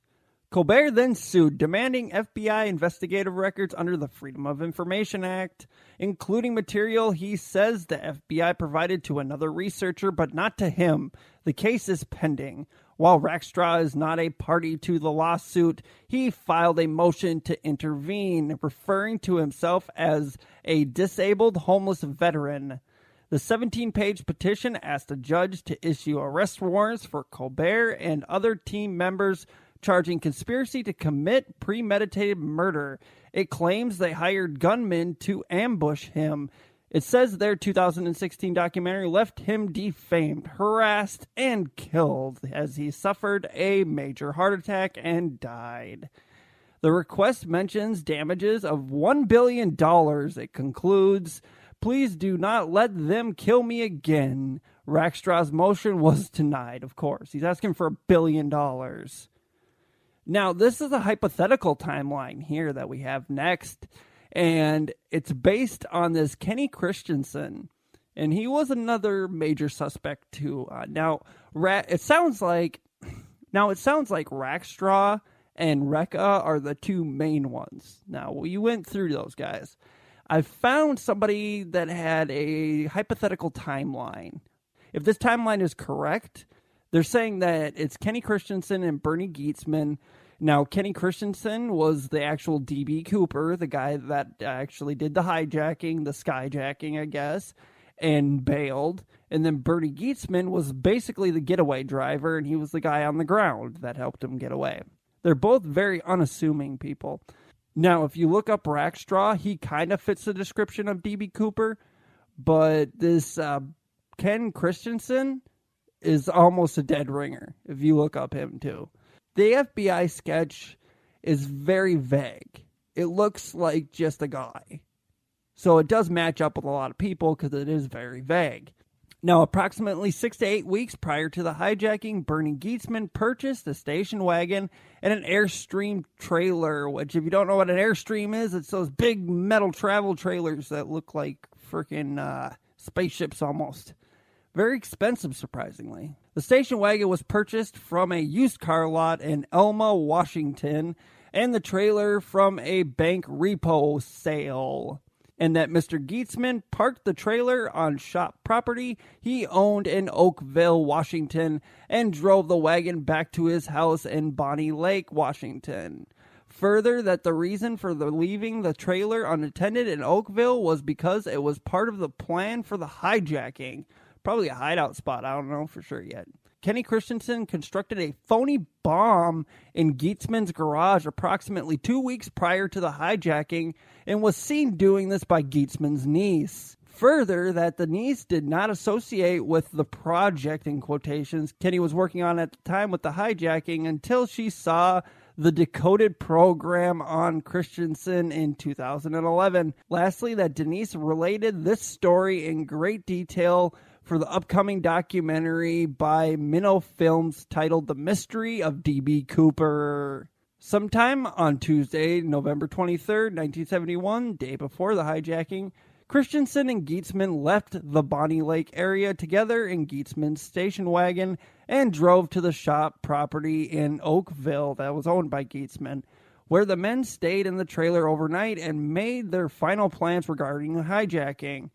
Speaker 2: Colbert then sued, demanding FBI investigative records under the Freedom of Information Act, including material he says the FBI provided to another researcher, but not to him. The case is pending. While Rackstraw is not a party to the lawsuit, he filed a motion to intervene, referring to himself as a disabled homeless veteran. The 17-page petition asked a judge to issue arrest warrants for Colbert and other team members, charging conspiracy to commit premeditated murder. It claims they hired gunmen to ambush him. It says their 2016 documentary left him defamed, harassed, and killed as he suffered a major heart attack and died. The request mentions damages of $1 billion. It concludes, "Please do not let them kill me again." Rackstraw's motion was denied, of course. He's asking for $1 billion. Now, this is a hypothetical timeline here that we have next, and it's based on this Kenny Christensen, and he was another major suspect too. It sounds like Rackstraw and Rekka are the two main ones. Now, we went through those guys. I found somebody that had a hypothetical timeline. If this timeline is correct, they're saying that it's Kenny Christensen and Bernie Gietzman. Now, Kenny Christensen was the actual D.B. Cooper, the guy that actually did the hijacking, the skyjacking, I guess, and bailed. And then Bernie Gietzman was basically the getaway driver, and he was the guy on the ground that helped him get away. They're both very unassuming people. Now, if you look up Rackstraw, he kind of fits the description of D.B. Cooper, but this Ken Christensen is almost a dead ringer, if you look up him too. The FBI sketch is very vague. It looks like just a guy. So it does match up with a lot of people because it is very vague. Now, approximately 6 to 8 weeks prior to the hijacking, Bernie Gietzman purchased a station wagon and an Airstream trailer, which, if you don't know what an Airstream is, it's those big metal travel trailers that look like freaking spaceships almost. Very expensive, surprisingly. The station wagon was purchased from a used car lot in Elma, Washington, and the trailer from a bank repo sale. And that Mr. Gietzman parked the trailer on shop property he owned in Oakville, Washington, and drove the wagon back to his house in Bonnie Lake, Washington. Further, that the reason for leaving the trailer unattended in Oakville was because it was part of the plan for the hijacking. Probably a hideout spot, I don't know for sure yet. Kenny Christensen constructed a phony bomb in Gietzman's garage approximately 2 weeks prior to the hijacking and was seen doing this by Gietzman's niece. Further, that the niece did not associate with the project, in quotations, Kenny was working on at the time with the hijacking until she saw the decoded program on Christensen in 2011. Lastly, that Denise related this story in great detail for the upcoming documentary by Minnow Films titled The Mystery of D.B. Cooper. Sometime on Tuesday, November 23rd, 1971, day before the hijacking, Christensen and Gietzman left the Bonnie Lake area together in Gietzman's station wagon and drove to the shop property in Oakville that was owned by Gietzman, where the men stayed in the trailer overnight and made their final plans regarding the hijacking.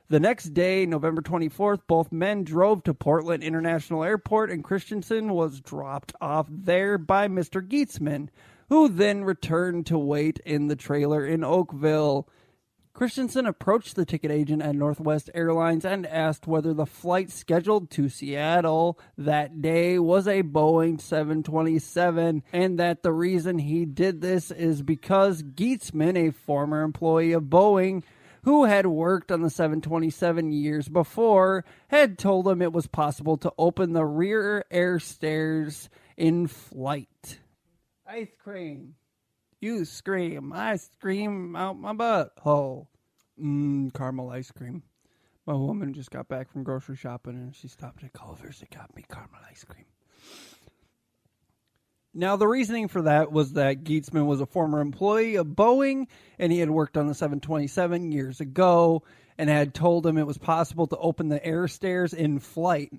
Speaker 2: The next day, November 24th, both men drove to Portland International Airport and Christensen was dropped off there by Mr. Gietzman, who then returned to wait in the trailer in Oakville. Christensen approached the ticket agent at Northwest Airlines and asked whether the flight scheduled to Seattle that day was a Boeing 727, and that the reason he did this is because Gietzman, a former employee of Boeing who had worked on the 727 years before, had told him it was possible to open the rear air stairs in flight. Ice cream. You scream. I scream out my butthole. Caramel ice cream. My woman just got back from grocery shopping and she stopped at Culver's and got me caramel ice cream. Now, the reasoning for that was that Gietzman was a former employee of Boeing and he had worked on the 727 years ago and had told him it was possible to open the air stairs in flight.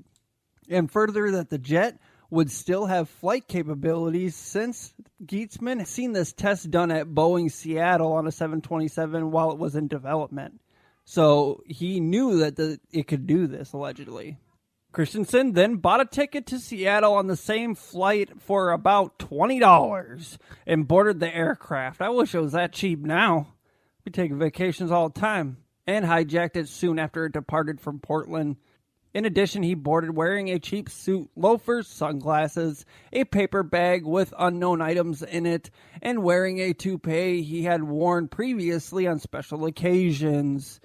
Speaker 2: And further, that the jet would still have flight capabilities since Gietzman had seen this test done at Boeing Seattle on a 727 while it was in development. So he knew that it could do this, allegedly. Christensen then bought a ticket to Seattle on the same flight for about $20 and boarded the aircraft. I wish it was that cheap now. We take vacations all the time. And hijacked it soon after it departed from Portland. In addition, he boarded wearing a cheap suit, loafers, sunglasses, a paper bag with unknown items in it, and wearing a toupee he had worn previously on special occasions.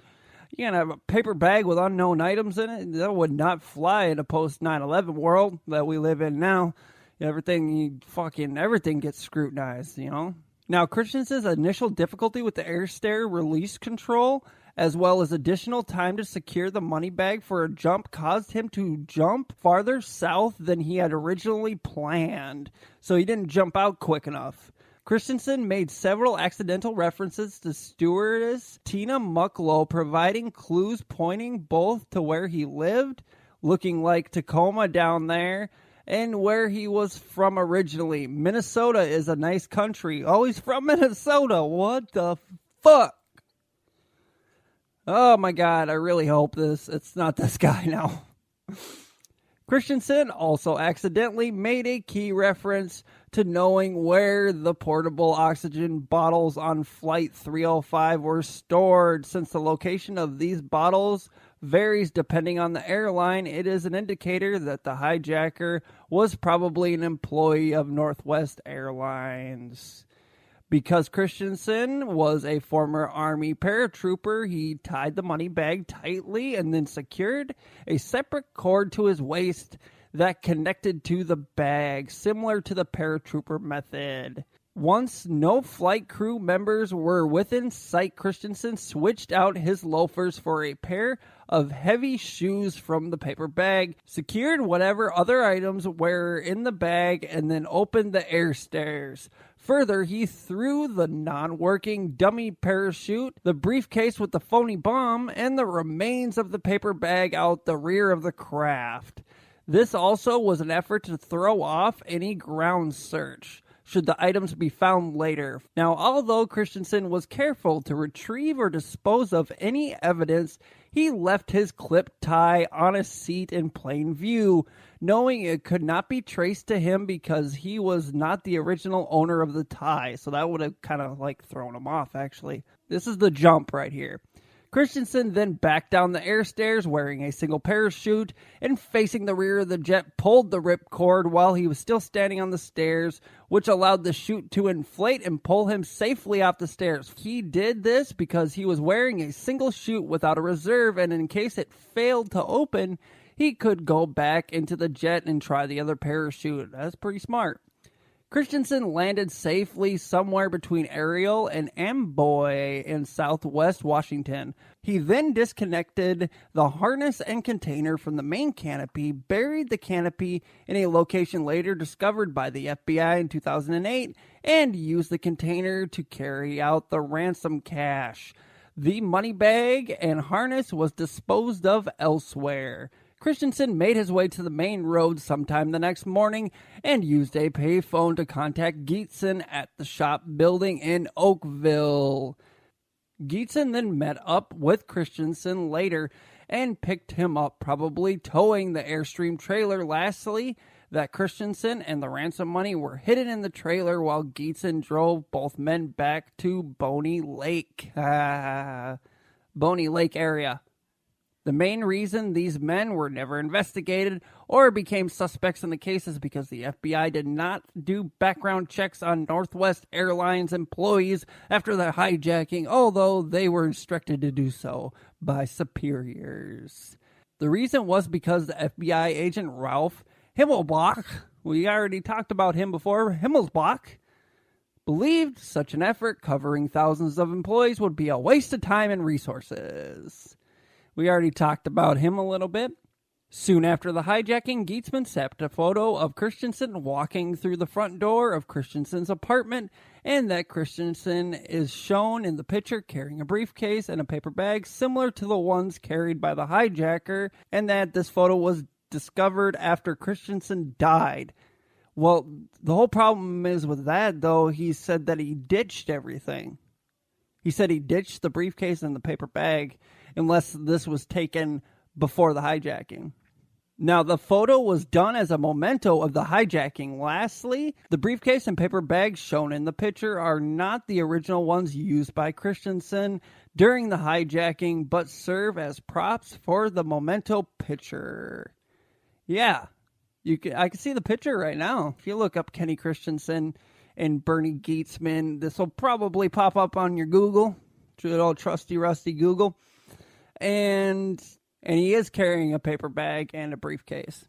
Speaker 2: You can have a paper bag with unknown items in it? That would not fly in a post 9/11 world that we live in now. Everything gets scrutinized, you know? Now, Christensen's initial difficulty with the air stair release control, as well as additional time to secure the money bag for a jump, caused him to jump farther south than he had originally planned. So he didn't jump out quick enough. Christensen made several accidental references to stewardess Tina Mucklow, providing clues pointing both to where he lived, looking like Tacoma down there, and where he was from originally. Minnesota is a nice country. Oh, he's from Minnesota. What the fuck? Oh my God, I really hope it's not this guy now. Christensen also accidentally made a key reference to knowing where the portable oxygen bottles on Flight 305 were stored. Since the location of these bottles varies depending on the airline, it is an indicator that the hijacker was probably an employee of Northwest Airlines. Because Christensen was a former Army paratrooper, he tied the money bag tightly and then secured a separate cord to his waist that connected to the bag, similar to the paratrooper method. Once no flight crew members were within sight, Christensen switched out his loafers for a pair of heavy shoes from the paper bag, secured whatever other items were in the bag, and then opened the air stairs. Further, he threw the non-working dummy parachute, the briefcase with the phony bomb, and the remains of the paper bag out the rear of the craft. This also was an effort to throw off any ground search, should the items be found later. Now, although Christensen was careful to retrieve or dispose of any evidence, he left his clip tie on a seat in plain view, knowing it could not be traced to him because he was not the original owner of the tie. So that would have kind of like thrown him off, actually. This is the jump right here. Christensen then backed down the air stairs wearing a single parachute and facing the rear of the jet pulled the ripcord while he was still standing on the stairs, which allowed the chute to inflate and pull him safely off the stairs. He did this because he was wearing a single chute without a reserve, and in case it failed to open, he could go back into the jet and try the other parachute. That's pretty smart. Christensen landed safely somewhere between Ariel and Amboy in southwest Washington. He then disconnected the harness and container from the main canopy, buried the canopy in a location later discovered by the FBI in 2008, and used the container to carry out the ransom cash. The money bag and harness was disposed of elsewhere. Christensen made his way to the main road sometime the next morning and used a payphone to contact Gietzman at the shop building in Oakville. Gietzman then met up with Christensen later and picked him up, probably towing the Airstream trailer. Lastly, that Christensen and the ransom money were hidden in the trailer while Gietzen drove both men back to Boney Lake. Boney Lake area. The main reason these men were never investigated or became suspects in the case is because the FBI did not do background checks on Northwest Airlines employees after the hijacking, although they were instructed to do so by superiors. The reason was because the FBI agent Ralph Himmelbach, we already talked about him before, Himmelbach, believed such an effort covering thousands of employees would be a waste of time and resources. We already talked about him a little bit. Soon after the hijacking, Gietzman snapped a photo of Christensen walking through the front door of Christensen's apartment, and that Christensen is shown in the picture carrying a briefcase and a paper bag similar to the ones carried by the hijacker, and that this photo was discovered after Christensen died. Well, the whole problem is with that, though, he said that he ditched everything. He said he ditched the briefcase and the paper bag, unless this was taken before the hijacking. Now, the photo was done as a memento of the hijacking. Lastly, the briefcase and paper bags shown in the picture are not the original ones used by Christensen during the hijacking, but serve as props for the memento picture. Yeah, I can see the picture right now. If you look up Kenny Christensen and Bernie Gietzman, this will probably pop up on your Google, good old trusty rusty Google. And he is carrying a paper bag and a briefcase.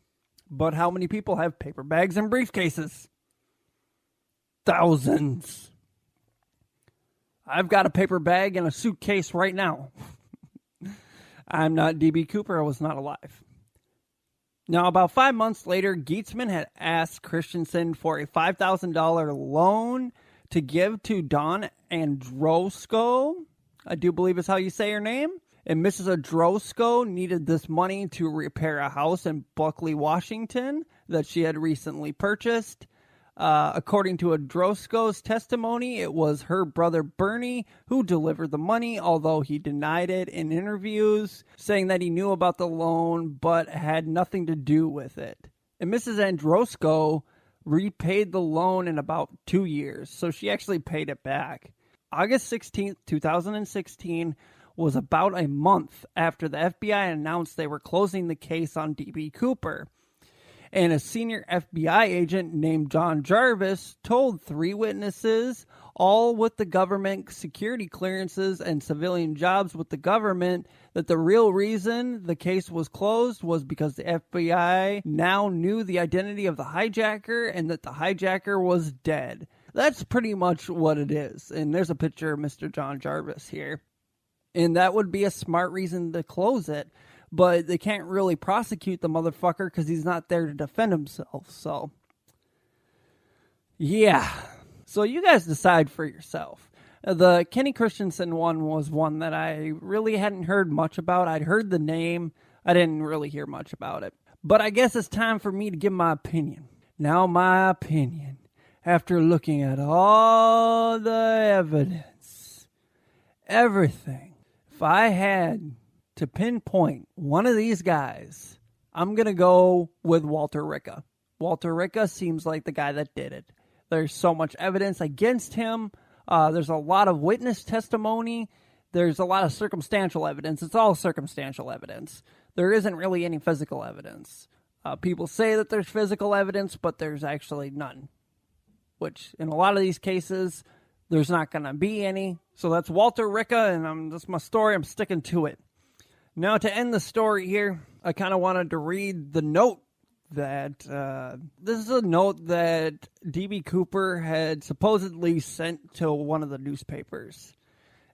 Speaker 2: But how many people have paper bags and briefcases? Thousands. I've got a paper bag and a suitcase right now. I'm not D.B. Cooper. I was not alive. Now, about 5 months later, Gietzman had asked Christensen for a $5,000 loan to give to Dawn Androsko. I do believe is how you say her name. And Mrs. Androsko needed this money to repair a house in Buckley, Washington that she had recently purchased. According to Androsko's testimony, it was her brother Bernie who delivered the money, although he denied it in interviews, saying that he knew about the loan but had nothing to do with it. And Mrs. Androsko repaid the loan in about 2 years, so she actually paid it back. August 16th, 2016 was about a month after the FBI announced they were closing the case on D.B. Cooper. And a senior FBI agent named John Jarvis told 3 witnesses, all with the government security clearances and civilian jobs with the government, that the real reason the case was closed was because the FBI now knew the identity of the hijacker and that the hijacker was dead. That's pretty much what it is. And there's a picture of Mr. John Jarvis here. And that would be a smart reason to close it. But they can't really prosecute the motherfucker because he's not there to defend himself. So, yeah. So you guys decide for yourself. The Kenny Christensen one was one that I really hadn't heard much about. I'd heard the name. I didn't really hear much about it. But I guess it's time for me to give my opinion. Now, my opinion, after looking at all the evidence, everything, if I had to pinpoint one of these guys, I'm going to go with Walter Ricca. Walter Ricca seems like the guy that did it. There's so much evidence against him. There's a lot of witness testimony. There's a lot of circumstantial evidence. It's all circumstantial evidence. There isn't really any physical evidence. People say that there's physical evidence, but there's actually none. Which, in a lot of these cases, there's not going to be any. So that's Walter Ricca, and that's my story. I'm sticking to it. Now, to end the story here, I kind of wanted to read the note that, this is a note that D.B. Cooper had supposedly sent to one of the newspapers.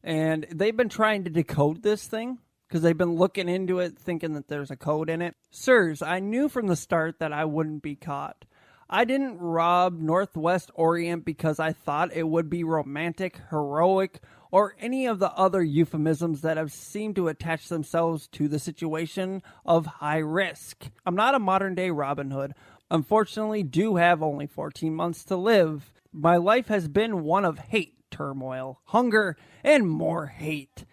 Speaker 2: And they've been trying to decode this thing, because they've been looking into it, thinking that there's a code in it. Sirs, I knew from the start that I wouldn't be caught. I didn't rob Northwest Orient because I thought it would be romantic, heroic, or any of the other euphemisms that have seemed to attach themselves to the situation of high risk. I'm not a modern-day Robin Hood. Unfortunately, do have only 14 months to live. My life has been one of hate, turmoil, hunger, and more hate.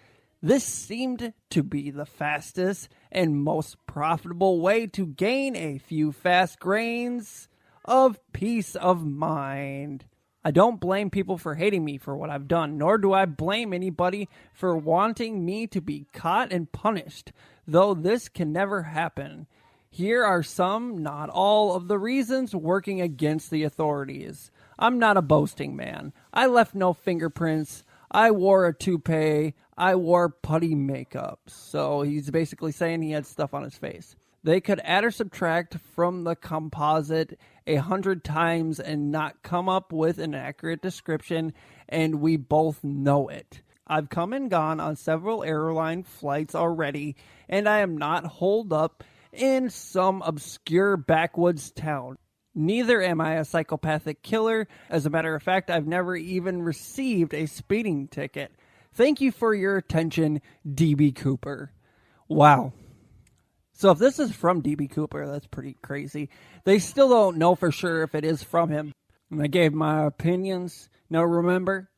Speaker 2: This seemed to be the fastest and most profitable way to gain a few fast grains of peace of mind. I don't blame people for hating me for what I've done, nor do I blame anybody for wanting me to be caught and punished, though this can never happen. Here are some, not all, of the reasons working against the authorities. I'm not a boasting man. I left no fingerprints. I wore a toupee. I wore putty makeup. So he's basically saying he had stuff on his face. They could add or subtract from the composite 100 times and not come up with an accurate description, and we both know it. I've come and gone on several airline flights already, and I am not holed up in some obscure backwoods town. Neither am I a psychopathic killer. As a matter of fact, I've never even received a speeding ticket. Thank you for your attention, D.B. Cooper. Wow. So if this is from D.B. Cooper, that's pretty crazy. They still don't know for sure if it is from him. And I gave my opinions. Now remember,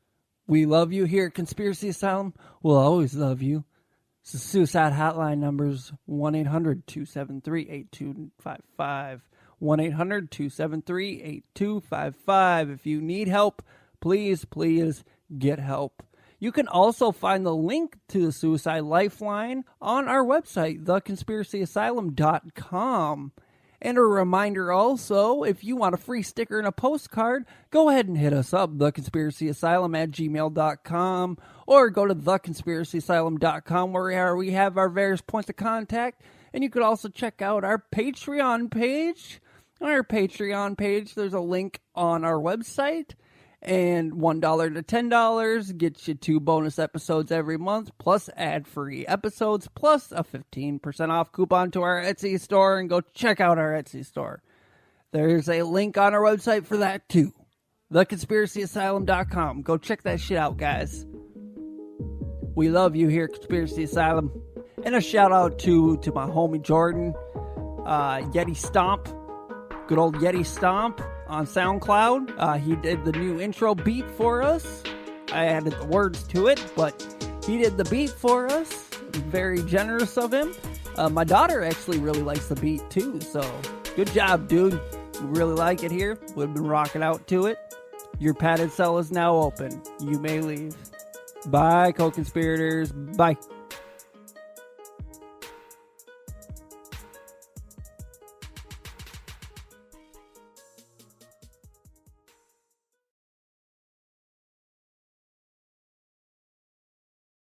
Speaker 2: we love you here at Conspiracy Asylum. We'll always love you. So suicide hotline numbers 1-800-273-8255. 1-800-273-8255. If you need help, please get help. You can also find the link to the Suicide Lifeline on our website, theconspiracyasylum.com. And a reminder also, if you want a free sticker and a postcard, go ahead and hit us up, theconspiracyasylum@gmail.com, or go to theconspiracyasylum.com where we have our various points of contact. And you could also check out our Patreon page. On our Patreon page, there's a link on our website. And $1 to $10 gets you 2 bonus episodes every month, plus ad-free episodes, plus a 15% off coupon to our Etsy store. And go check out our Etsy store. There's a link on our website for that too. theconspiracyasylum.com. Go check that shit out, guys. We love you here at Conspiracy Asylum. And a shout out to my homie Jordan, Yeti Stomp. Good old Yeti Stomp on SoundCloud. He did the new intro beat for us. I added the words to it, but he did the beat for us. Very generous of him. My daughter actually really likes the beat too, so good job, dude. We really like it here. We've been rocking out to it. Your padded cell is now open. You may leave. Bye, co-conspirators. Bye.